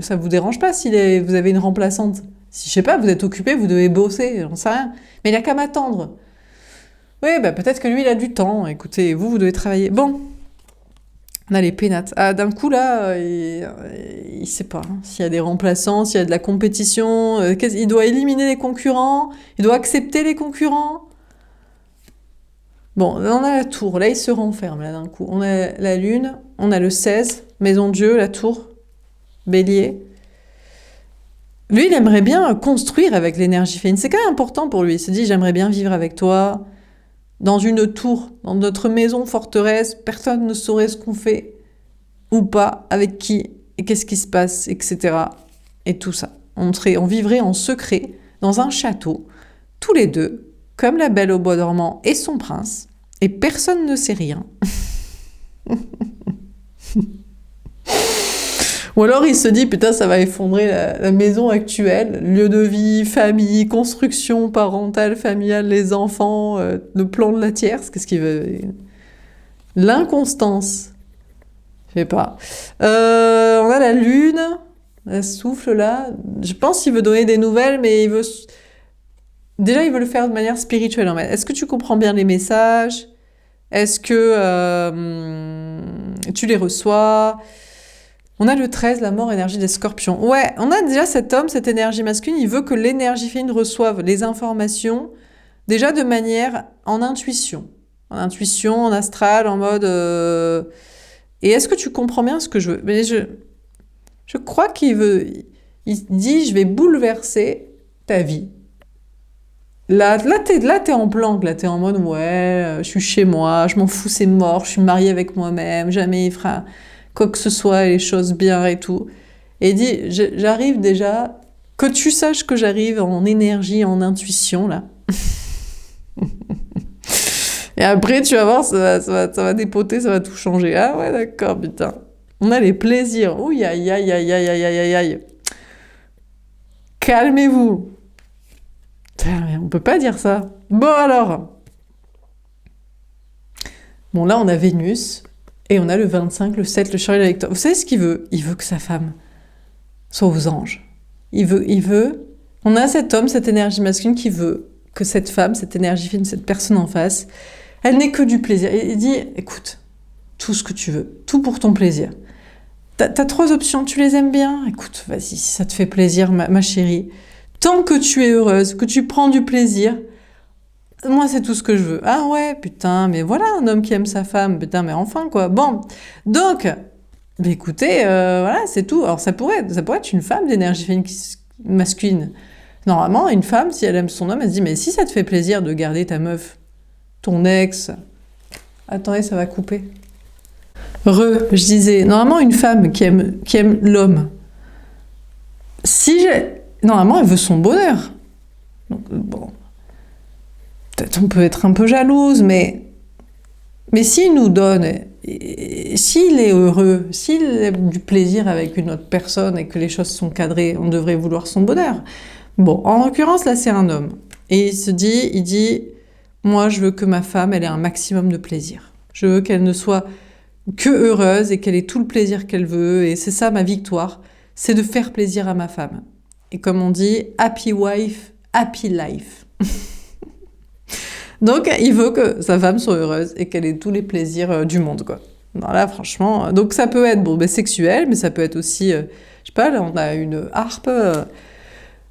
ça vous dérange pas si vous avez une remplaçante? Si, je sais pas, vous êtes occupé, vous devez bosser, j'en sais rien. Mais il a qu'à m'attendre. Oui, bah peut-être que lui, il a du temps. Écoutez, vous devez travailler. Bon, on a les pénates. Ah, d'un coup, là, il sait pas hein, s'il y a des remplaçants, s'il y a de la compétition. Il doit éliminer les concurrents. Il doit accepter les concurrents. Bon, là, on a la tour. Là, il se renferme, là, d'un coup. On a la lune. On a le 16, Maison Dieu, la tour. Bélier. Lui, il aimerait bien construire avec l'énergie féminine. C'est quand même important pour lui. Il se dit, j'aimerais bien vivre avec toi, dans une tour, dans notre maison forteresse. Personne ne saurait ce qu'on fait ou pas, avec qui, et qu'est-ce qui se passe, etc. Et tout ça. On vivrait en secret dans un château, tous les deux, comme la Belle au bois dormant et son prince, et personne ne sait rien. Ou alors il se dit, putain, ça va effondrer la maison actuelle, lieu de vie, famille, construction parentale, familiale, les enfants, le plan de la tierce, qu'est-ce qu'il veut? L'inconstance. Je sais pas. On a la lune, elle souffle là. Je pense qu'il veut donner des nouvelles, mais déjà il veut le faire de manière spirituelle. En fait. Est-ce que tu comprends bien les messages? Est-ce que tu les reçois? On a le 13, la mort, énergie des scorpions. Ouais, on a déjà cet homme, cette énergie masculine, il veut que l'énergie féminine reçoive les informations, déjà de manière en intuition. En intuition, en astral, en mode... Et est-ce que tu comprends bien ce que je veux? Mais je crois qu'il veut... Il dit, je vais bouleverser ta vie. Là, t'es en blanc, là, t'es en mode, ouais, je suis chez moi, je m'en fous, c'est mort, je suis mariée avec moi-même, jamais il fera... quoi que ce soit, les choses bien et tout. Et il dit, j'arrive déjà, que tu saches que j'arrive en énergie, en intuition, là. Et après, tu vas voir, ça va dépoter, ça va tout changer. Ah ouais, d'accord, putain. On a les plaisirs. Ouh, aïe, aïe, aïe, aïe, aïe, aïe, aïe. Calmez-vous. On peut pas dire ça. Bon, alors. Bon, là, on a Vénus. Et on a le 25, le 7, le chariot avec toi. Vous savez ce qu'il veut? Il veut que sa femme soit aux anges. Il veut... On a cet homme, cette énergie masculine qui veut que cette femme, cette énergie féminine, cette personne en face, elle n'ait que du plaisir. Il dit, écoute, tout ce que tu veux, tout pour ton plaisir. T'as 3 options, tu les aimes bien? Écoute, vas-y, si ça te fait plaisir, ma chérie. Tant que tu es heureuse, que tu prends du plaisir, moi, c'est tout ce que je veux. Ah ouais, putain, mais voilà un homme qui aime sa femme. Putain, mais enfin, quoi. Bon, donc, bah écoutez, voilà, c'est tout. Alors, ça pourrait être une femme d'énergie féminine masculine. Normalement, une femme, si elle aime son homme, elle se dit, mais si ça te fait plaisir de garder ta meuf, ton ex, Attendez, ça va couper. Je disais, normalement, une femme qui aime l'homme, normalement, elle veut son bonheur. Donc, bon, peut-être on peut être un peu jalouse, mais s'il nous donne, s'il est heureux, s'il a du plaisir avec une autre personne et que les choses sont cadrées, on devrait vouloir son bonheur. Bon, en l'occurrence, là, c'est un homme. Et il dit, moi, je veux que ma femme, elle ait un maximum de plaisir. Je veux qu'elle ne soit que heureuse et qu'elle ait tout le plaisir qu'elle veut. Et c'est ça ma victoire, c'est de faire plaisir à ma femme. Et comme on dit, happy wife, happy life. Donc, il veut que sa femme soit heureuse et qu'elle ait tous les plaisirs du monde, quoi. Voilà, franchement. Donc, ça peut être sexuel, mais ça peut être aussi, je sais pas, là, on a une harpe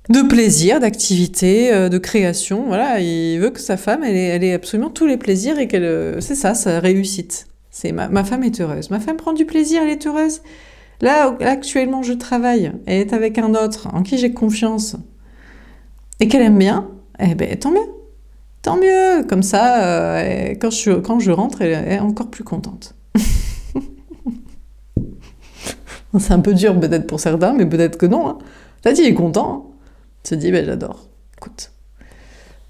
de plaisir, d'activité, de création. Voilà, il veut que sa femme, elle ait absolument tous les plaisirs et c'est ça, sa réussite. C'est ma femme est heureuse. Ma femme prend du plaisir, elle est heureuse. Là, actuellement, je travaille. Elle est avec un autre en qui j'ai confiance et qu'elle aime bien. Eh ben, tant mieux. Tant mieux. Comme ça, quand je rentre, elle est encore plus contente. C'est un peu dur peut-être pour certains, mais peut-être que non. Hein. Là, il est content. Hein. Il se dit, ben, j'adore. Écoute.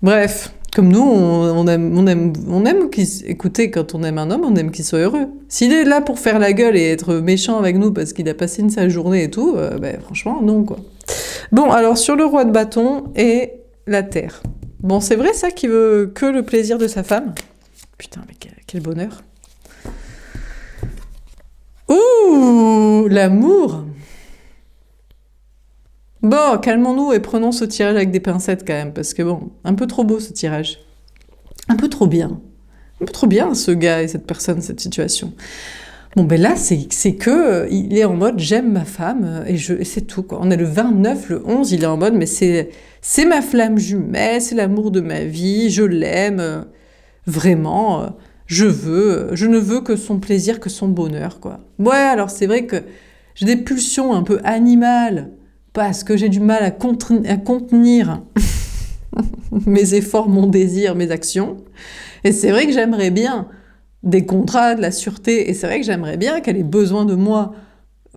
Bref. Comme nous, on aime écoutez, quand on aime un homme, on aime qu'il soit heureux. S'il est là pour faire la gueule et être méchant avec nous parce qu'il a passé une sale journée et tout, ben, franchement, non, quoi. Bon, alors, sur le roi de bâton et la terre. Bon, c'est vrai, ça, qu'il veut que le plaisir de sa femme. Putain, mais quel bonheur. Ouh, l'amour. Bon, calmons-nous et prenons ce tirage avec des pincettes quand même, parce que bon, un peu trop beau ce tirage. Un peu trop bien. Un peu trop bien ce gars et cette personne, cette situation. Bon, ben là, c'est que il est en mode j'aime ma femme et c'est tout, quoi. On est le 29, le 11, il est en mode mais c'est ma flamme jumelle, c'est l'amour de ma vie, je l'aime, vraiment, je ne veux que son plaisir, que son bonheur, quoi. Ouais, alors c'est vrai que j'ai des pulsions un peu animales, parce que j'ai du mal à contenir mes efforts, mon désir, mes actions. Et c'est vrai que j'aimerais bien des contrats, de la sûreté, et c'est vrai que j'aimerais bien qu'elle ait besoin de moi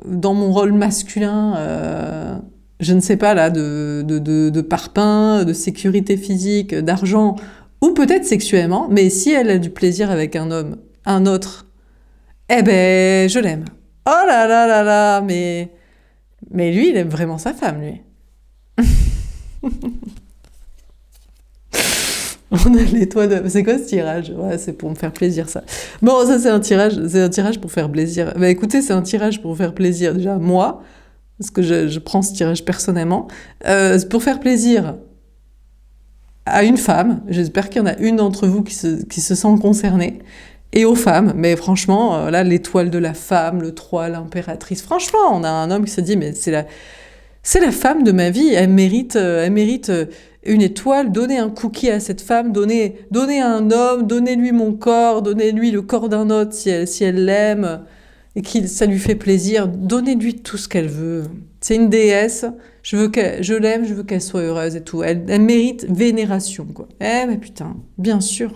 dans mon rôle masculin, je ne sais pas là, de parpaing, de sécurité physique, d'argent, ou peut-être sexuellement, mais si elle a du plaisir avec un homme, un autre, eh ben, je l'aime. Oh là là là là, mais lui, il aime vraiment sa femme, lui. On a les toits de... C'est quoi ce tirage? Ouais, c'est pour me faire plaisir, ça. Bon, ça, c'est un tirage pour faire plaisir. Bah écoutez, c'est un tirage pour faire plaisir, déjà, moi, parce que je prends ce tirage personnellement. C'est pour faire plaisir à une femme. J'espère qu'il y en a une d'entre vous qui se sent concernée. Et aux femmes, mais franchement, là, l'étoile de la femme, le 3, l'impératrice, franchement, on a un homme qui se dit, mais c'est la femme de ma vie, elle mérite une étoile, donnez un cookie à cette femme, donnez à un homme, donnez-lui mon corps, donnez-lui le corps d'un autre si elle l'aime, et que ça lui fait plaisir, donnez-lui tout ce qu'elle veut. C'est une déesse, je l'aime, je veux qu'elle soit heureuse et tout. Elle mérite vénération, quoi. Eh, mais putain, bien sûr.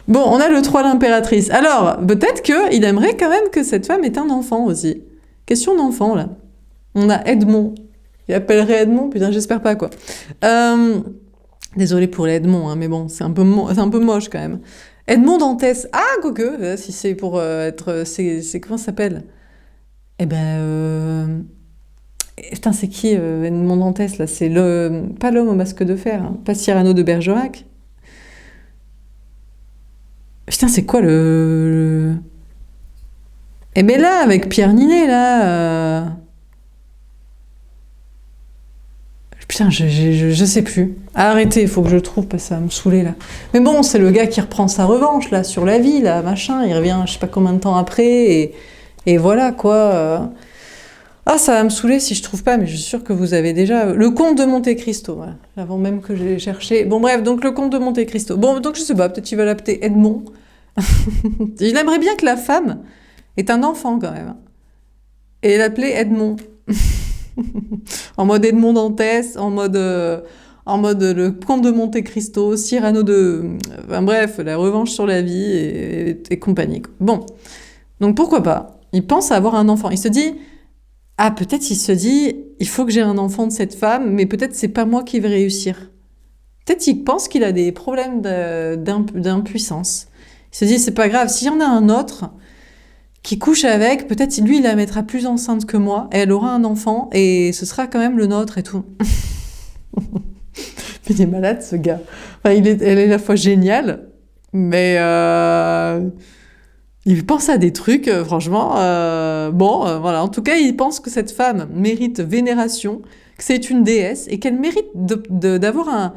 Bon, on a le 3, l'impératrice. Alors, peut-être qu'il aimerait quand même que cette femme ait un enfant aussi. Question d'enfant, là. On a Edmond. Il appellerait Edmond, putain, j'espère pas, quoi. Désolée pour l'Edmond, hein, mais bon, c'est un peu moche, quand même. Edmond Dantès. Ah, quoique, si c'est pour être... C'est comment ça s'appelle? Eh ben... Putain, c'est qui, Edmond Dantès, là? C'est pas l'homme au masque de fer, hein, pas Cyrano de Bergerac. Putain, c'est quoi Eh ben là, avec Pierre Ninet, là... Putain, je sais plus. Arrêtez, il faut que je trouve, parce que ça va me saouler, là. Mais bon, c'est le gars qui reprend sa revanche, là, sur la vie, là, machin. Il revient, je sais pas combien de temps après, et voilà, quoi. Ah, ça va me saouler si je trouve pas, mais je suis sûre que vous avez déjà... Le Comte de Monte Cristo, voilà. Avant même que j'ai cherché. Bon, bref, donc le Comte de Monte Cristo. Bon, donc je sais pas, peut-être il va l'appeler Edmond. Il aimerait bien que la femme ait un enfant, quand même. Et l'appeler Edmond. En mode Edmond Dantès, en mode en mode le comte de Monte Cristo, Cyrano de... Enfin bref, la revanche sur la vie et compagnie. Bon, donc pourquoi pas? Il pense à avoir un enfant. Il se dit, ah peut-être il se dit, il faut que j'ai un enfant de cette femme, mais peut-être c'est pas moi qui vais réussir. Peut-être il pense qu'il a des problèmes d'impuissance. Il se dit, c'est pas grave, s'il y en a un autre qui couche avec, peut-être lui il la mettra plus enceinte que moi, et elle aura un enfant, et ce sera quand même le nôtre et tout. Il est malade ce gars. Enfin, elle est à la fois géniale, mais il pense à des trucs, franchement. Voilà. En tout cas, il pense que cette femme mérite vénération, que c'est une déesse et qu'elle mérite d'avoir un.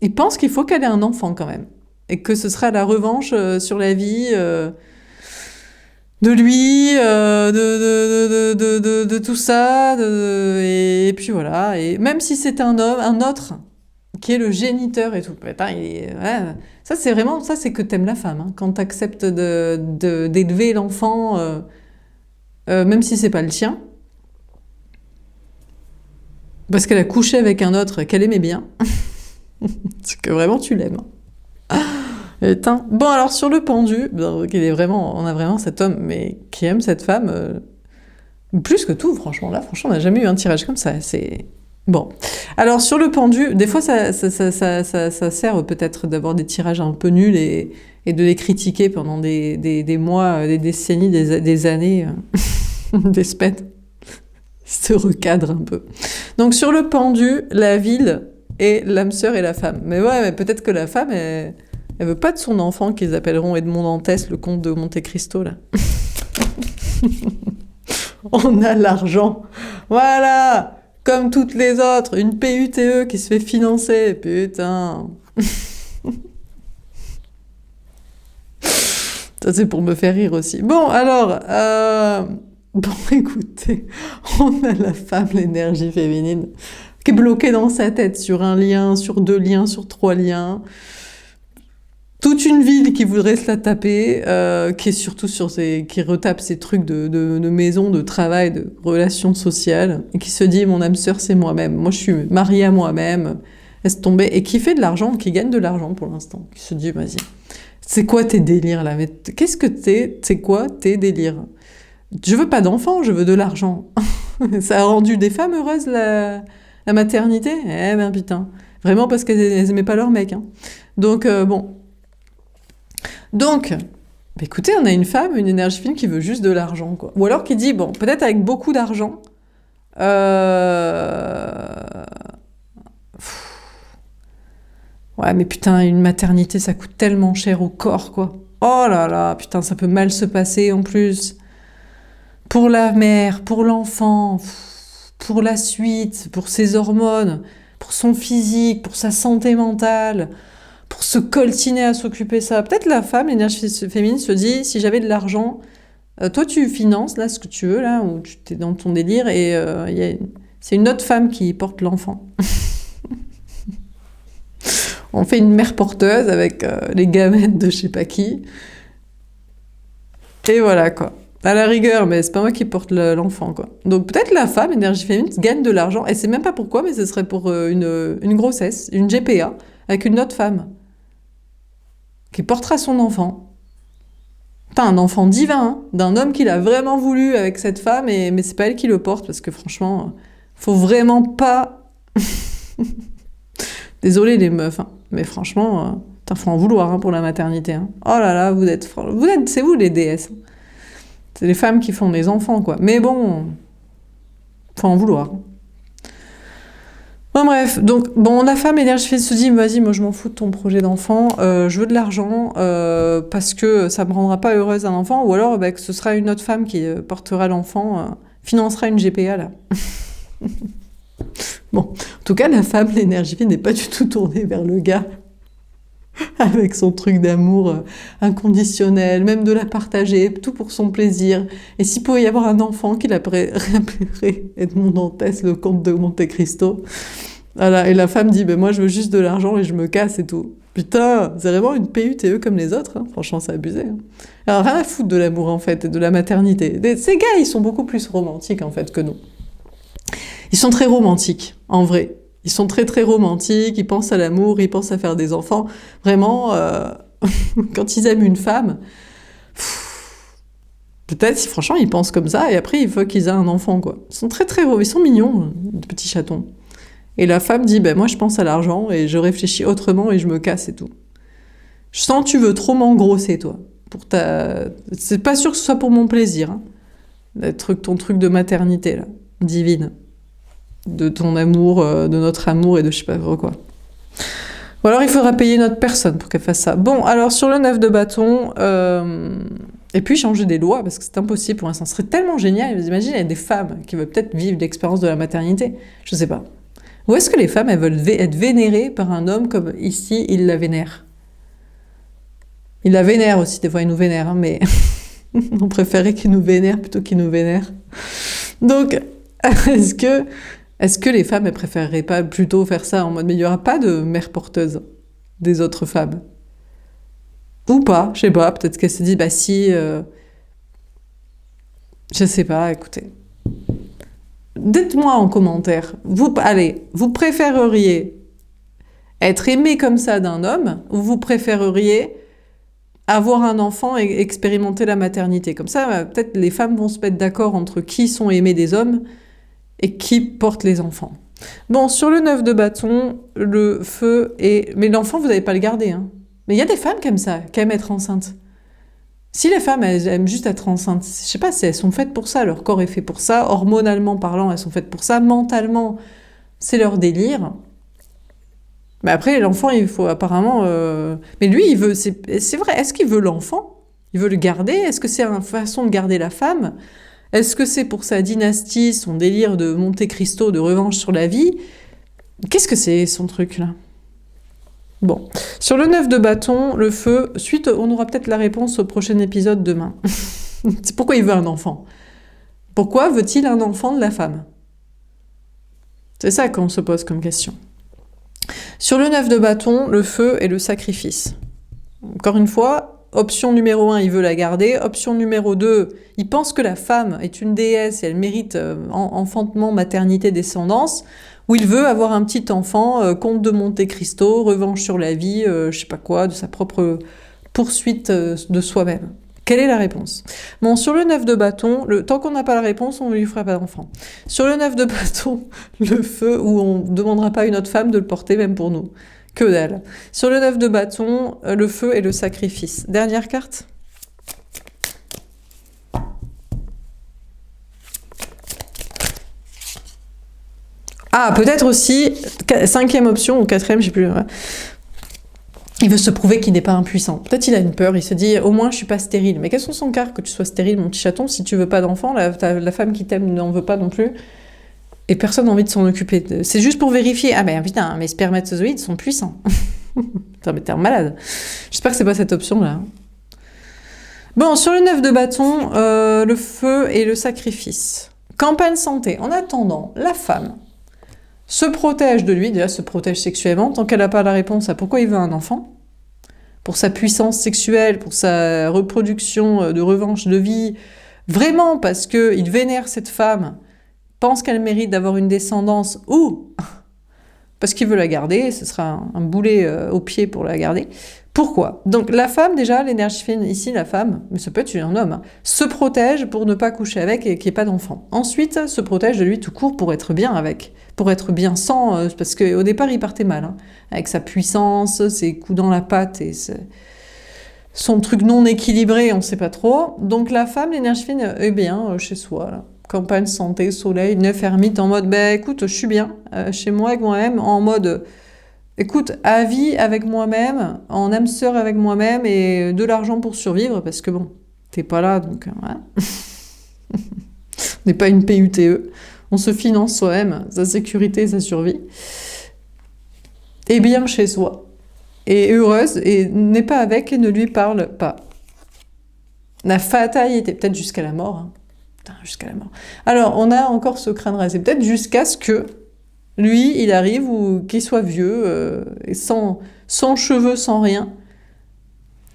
Il pense qu'il faut qu'elle ait un enfant quand même, et que ce sera la revanche sur la vie de lui, de tout ça, et puis voilà. Et même si c'est un homme, un autre qui est le géniteur et tout. Putain, ça c'est vraiment, ça c'est que t'aimes la femme, hein, quand t'acceptes d'élever l'enfant, même si c'est pas le tien, parce qu'elle a couché avec un autre qu'elle aimait bien, c'est que vraiment tu l'aimes. Putain. Bon alors sur le pendu, on a vraiment cet homme mais qui aime cette femme plus que tout, franchement. Là, franchement, on n'a jamais eu un tirage comme ça. C'est bon. Alors sur le pendu, des fois ça sert peut-être d'avoir des tirages un peu nuls et de les critiquer pendant des mois, des décennies, des années, des semaines. Ils se recadrent un peu. Donc sur le pendu, la ville et l'âme sœur et la femme. Mais ouais, mais peut-être que la femme, elle veut pas de son enfant qu'ils appelleront Edmond Dantès, le comte de Monte Cristo, là. On a l'argent. Voilà. Comme toutes les autres, une PUTE qui se fait financer. Putain. Ça, c'est pour me faire rire aussi. Bon, alors... Bon, écoutez, on a la femme, l'énergie féminine, qui est bloquée dans sa tête sur un lien, sur 2 liens, sur 3 liens. Toute une ville qui voudrait se la taper, qui est surtout qui retape ces trucs de maison, de travail, de relations sociales, et qui se dit, mon âme sœur, c'est moi-même. Moi, je suis mariée à moi-même. Laisse tomber. Et qui fait de l'argent, qui gagne de l'argent pour l'instant. Qui se dit, vas-y. C'est quoi tes délires, là? Mais qu'est-ce que c'est quoi tes délires? Je veux pas d'enfant, je veux de l'argent. Ça a rendu des femmes heureuses, la maternité? Eh ben, putain. Vraiment parce qu'elles aimaient pas leur mec, hein. Donc, bon. Donc, bah écoutez, on a une femme, une énergie fine qui veut juste de l'argent, quoi. Ou alors qui dit, bon, peut-être avec beaucoup d'argent, ouais, mais putain, une maternité, ça coûte tellement cher au corps, quoi. Oh là là, putain, ça peut mal se passer en plus. Pour la mère, pour l'enfant, pour la suite, pour ses hormones, pour son physique, pour sa santé mentale, pour se coltiner à s'occuper de ça. Peut-être la femme, l'énergie féminine, se dit, si j'avais de l'argent, toi tu finances là ce que tu veux, là, ou tu es dans ton délire, et c'est une autre femme qui porte l'enfant. On fait une mère porteuse avec les gamètes de je sais pas qui. Et voilà, quoi. À la rigueur, mais c'est pas moi qui porte l'enfant, quoi. Donc peut-être la femme, énergie féminine, gagne de l'argent, et c'est même pas pourquoi, mais ce serait pour une grossesse, une GPA, avec une autre femme, qui portera son enfant. Putain, un enfant divin, hein, d'un homme qu'il a vraiment voulu avec cette femme, mais c'est pas elle qui le porte, parce que franchement, faut vraiment pas... Désolée les meufs, hein, mais franchement, faut en vouloir, hein, pour la maternité, hein. Oh là là, c'est vous les déesses. C'est les femmes qui font des enfants, quoi. Mais bon, faut en vouloir. Bon, bref, donc, bon, la femme énergie se dit, vas-y, moi je m'en fous de ton projet d'enfant, je veux de l'argent, parce que ça me rendra pas heureuse un enfant, ou alors que ce sera une autre femme qui portera l'enfant, financera une GPA, là. Bon, en tout cas, la femme, l'énergie n'est pas du tout tournée vers le gars, avec son truc d'amour inconditionnel, même de la partager, tout pour son plaisir. Et s'il pouvait y avoir un enfant qui l'appellerait Edmond Dantès, le comte de Monte Cristo. Voilà. Et la femme dit, moi je veux juste de l'argent et je me casse et tout. Putain, c'est vraiment une PUTE comme les autres, hein. Franchement, c'est abusé, hein. Alors rien à foutre de l'amour en fait, et de la maternité. Ces gars, ils sont beaucoup plus romantiques en fait que nous. Ils sont très romantiques, en vrai. Ils sont très très romantiques, ils pensent à l'amour, ils pensent à faire des enfants. Vraiment, quand ils aiment une femme, peut-être si franchement ils pensent comme ça, et après il faut qu'ils aient un enfant, quoi. Ils sont très très ils sont mignons, de petits chatons. Et la femme dit, ben moi je pense à l'argent et je réfléchis autrement et je me casse et tout. Je sens que tu veux trop m'engrosser, toi. C'est pas sûr que ce soit pour mon plaisir, hein. Ton truc de maternité, là, divine. De ton amour, de notre amour et de je sais pas quoi. Ou alors il faudra payer notre personne pour qu'elle fasse ça. Bon, alors sur le 9 de bâton, et puis changer des lois, parce que c'est impossible pour l'instant. Ce serait tellement génial, vous imaginez, il y a des femmes qui veulent peut-être vivre l'expérience de la maternité, je sais pas. Ou est-ce que les femmes, elles veulent être vénérées par un homme comme ici, il la vénère? Il la vénère aussi, des fois il nous vénère, hein, mais on préférait qu'il nous vénère plutôt qu'il nous vénère. Donc, est-ce que les femmes, elles préféreraient pas plutôt faire ça en mode, mais il n'y aura pas de mère porteuse des autres femmes? Ou pas, je sais pas, peut-être qu'elle se dit, bah si, je sais pas, écoutez. Dites-moi en commentaire, vous préféreriez être aimé comme ça d'un homme, ou vous préféreriez avoir un enfant et expérimenter la maternité? Comme ça, peut-être les femmes vont se mettre d'accord entre qui sont aimés des hommes et qui porte les enfants. Bon, sur le 9 de bâton, le feu est... Mais l'enfant, vous n'allez pas le garder, hein. Mais il y a des femmes qui aiment ça, qui aiment être enceintes. Si les femmes, elles aiment juste être enceintes, je sais pas si elles sont faites pour ça, leur corps est fait pour ça, hormonalement parlant, elles sont faites pour ça, mentalement, c'est leur délire. Mais après, l'enfant, il faut apparemment... Mais lui, il veut... C'est vrai, est-ce qu'il veut l'enfant? Il veut le garder? Est-ce que c'est une façon de garder la femme? Est-ce que c'est pour sa dynastie, son délire de Monte Cristo, de revanche sur la vie? Qu'est-ce que c'est, son truc, là? Bon. Sur le 9 de bâton, le feu, suite, on aura peut-être la réponse au prochain épisode demain. C'est pourquoi il veut un enfant. Pourquoi veut-il un enfant de la femme? C'est ça qu'on se pose comme question. Sur le 9 de bâton, le feu et le sacrifice. Encore une fois, option numéro 1, il veut la garder. Option numéro 2, il pense que la femme est une déesse et elle mérite enfantement, maternité, descendance. Ou il veut avoir un petit enfant, comte de Monte Cristo, revanche sur la vie, je sais pas quoi, de sa propre poursuite de soi-même. Quelle est la réponse? Bon, sur le 9 de bâton, tant qu'on n'a pas la réponse, on ne lui fera pas d'enfant. Sur le 9 de bâton, le feu, où on ne demandera pas à une autre femme de le porter, même pour nous. Que dalle. Sur le 9 de bâton, le feu et le sacrifice. Dernière carte. Ah, peut-être aussi, 5e option ou 4e, je sais plus. Il veut se prouver qu'il n'est pas impuissant. Peut-être il a une peur, il se dit, au moins je suis pas stérile. Mais quels sont son quart que tu sois stérile, mon petit chaton? Si tu veux pas d'enfant, la femme qui t'aime n'en veut pas non plus. Et personne n'a envie de s'en occuper. C'est juste pour vérifier. Ah ben putain, mes spermatozoïdes sont puissants. Putain, mais t'es un malade. J'espère que c'est pas cette option-là. Bon, sur le 9 de bâton, le feu et le sacrifice. Campagne santé. En attendant, la femme se protège de lui, déjà se protège sexuellement, tant qu'elle n'a pas la réponse à pourquoi il veut un enfant, pour sa puissance sexuelle, pour sa reproduction de revanche de vie, vraiment parce qu'il vénère cette femme, pense qu'elle mérite d'avoir une descendance, ou parce qu'il veut la garder, ce sera un boulet au pied pour la garder. Pourquoi? Donc la femme, déjà, l'énergie fine, ici, la femme, mais ça peut être un homme, hein, se protège pour ne pas coucher avec et qu'il n'y ait pas d'enfant. Ensuite, se protège de lui tout court pour être bien avec, pour être bien sans, parce qu'au départ, il partait mal, hein, avec sa puissance, ses coups dans la patte et son truc non équilibré, on ne sait pas trop. Donc la femme, l'énergie fine, est bien chez soi, là. Campagne, santé, soleil, 9 ermites en mode, ben écoute, je suis bien, chez moi avec moi-même, en mode, écoute, à vie avec moi-même, en âme sœur avec moi-même et de l'argent pour survivre, parce que bon, t'es pas là, donc voilà. On n'est pas une PUTE, on se finance soi-même, sa sécurité, sa survie. Et bien chez soi, et heureuse, et n'est pas avec et ne lui parle pas. La fatalité, peut-être jusqu'à la mort, hein. Jusqu'à la mort. Alors, on a encore ce crâne rasé. Peut-être jusqu'à ce que lui, il arrive ou qu'il soit vieux, et sans cheveux, sans rien,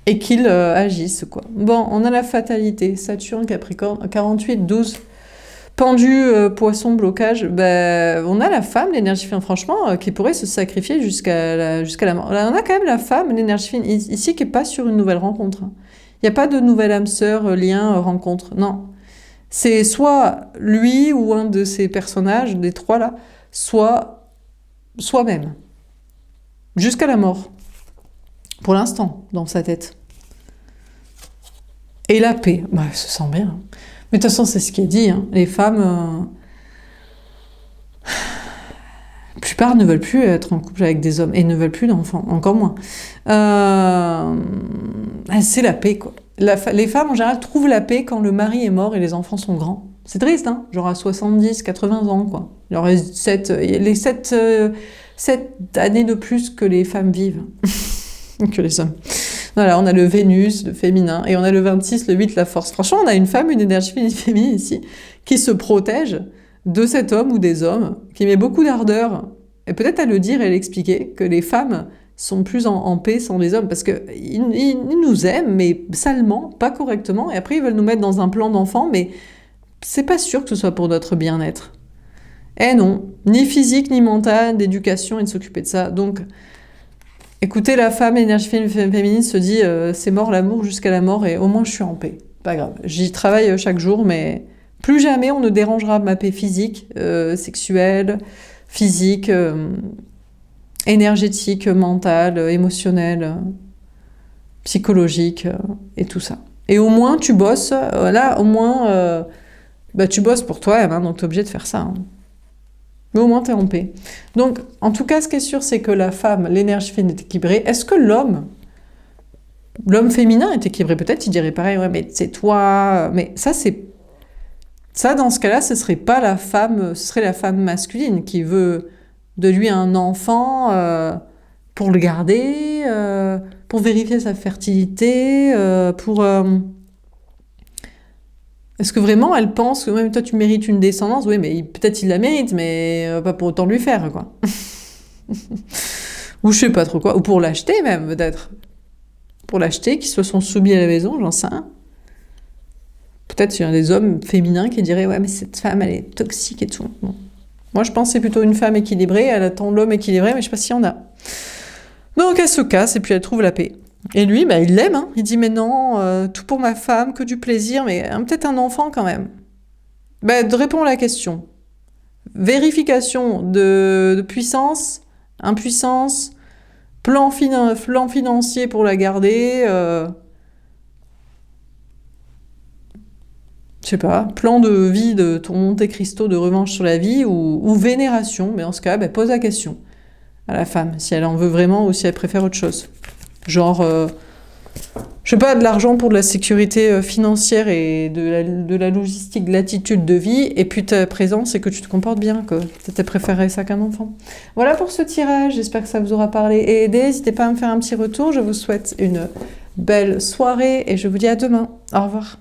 et qu'il agisse, quoi. Bon, on a la fatalité. Saturne, Capricorne, 48, 12. Pendu, poisson, blocage, ben, on a la femme, l'énergie fine, franchement, qui pourrait se sacrifier jusqu'à la mort. Là, on a quand même la femme, l'énergie fine, ici, qui n'est pas sur une nouvelle rencontre. Il n'y a pas de nouvelle âme sœur, lien, rencontre. Non. C'est soit lui ou un de ces personnages, des trois là, soit soi-même. Jusqu'à la mort. Pour l'instant, dans sa tête. Et la paix. Bah, elle se sent bien. Mais de toute façon, c'est ce qui est dit. Hein. Les femmes, la plupart ne veulent plus être en couple avec des hommes et ne veulent plus d'enfants, encore moins. C'est la paix, quoi. Les femmes, en général, trouvent la paix quand le mari est mort et les enfants sont grands. C'est triste, hein, genre à 70, 80 ans, quoi. Il y aurait 7 années de plus que les femmes vivent, que les hommes. Voilà, on a le Vénus, le féminin, et on a le 26, le 8, la force. Franchement, on a une femme, une énergie féminine ici, qui se protège de cet homme ou des hommes, qui met beaucoup d'ardeur, et peut-être à le dire et à l'expliquer, que les femmes sont plus en paix sans les hommes, parce qu'ils nous aiment, mais salement, pas correctement, et après ils veulent nous mettre dans un plan d'enfant, mais c'est pas sûr que ce soit pour notre bien-être. Eh non, ni physique, ni mental, d'éducation, et de s'occuper de ça. Donc, écoutez, la femme, l'énergie féminine se dit c'est mort l'amour jusqu'à la mort, et au moins je suis en paix. Pas grave, j'y travaille chaque jour, mais plus jamais on ne dérangera ma paix physique, sexuelle, physique, énergétique, mentale, émotionnelle, psychologique, et tout ça. Et au moins tu bosses, là au moins tu bosses pour toi, hein, donc tu es obligé de faire ça. Hein. Mais au moins tu es en paix. Donc en tout cas ce qui est sûr c'est que la femme, l'énergie féminine est équilibrée. Est-ce que l'homme féminin est équilibré? Peut-être il dirait pareil, ouais mais c'est toi, mais ça dans ce cas-là ce serait pas la femme, ce serait la femme masculine qui veut de lui un enfant pour le garder, pour vérifier sa fertilité, Est-ce que vraiment elle pense que même toi tu mérites une descendance? Oui, mais peut-être il la mérite, mais pas pour autant lui faire, quoi. Ou je sais pas trop quoi. Ou pour l'acheter même, peut-être. Pour l'acheter, qu'ils se sont soumis à la maison, j'en sais rien. Peut-être il y a des hommes féminins qui diraient ouais mais cette femme elle est toxique et tout. Bon. Moi je pense que c'est plutôt une femme équilibrée, elle attend l'homme équilibré, mais je sais pas s'il y en a. Donc elle se casse et puis elle trouve la paix. Et lui, il l'aime, hein. Il dit mais non, tout pour ma femme, que du plaisir, mais peut-être un enfant quand même. Réponds à la question. Vérification de puissance, impuissance, plan financier pour la garder, je sais pas, plan de vie de ton Monte Cristo de revanche sur la vie ou vénération, mais en ce cas, pose la question à la femme, si elle en veut vraiment ou si elle préfère autre chose. Genre, je sais pas, de l'argent pour de la sécurité financière et de la logistique, de l'attitude de vie, et puis ta présence et que tu te comportes bien, que peut-être elle préférerait ça qu'un enfant. Voilà pour ce tirage, j'espère que ça vous aura parlé et aidé. N'hésitez pas à me faire un petit retour, je vous souhaite une belle soirée et je vous dis à demain. Au revoir.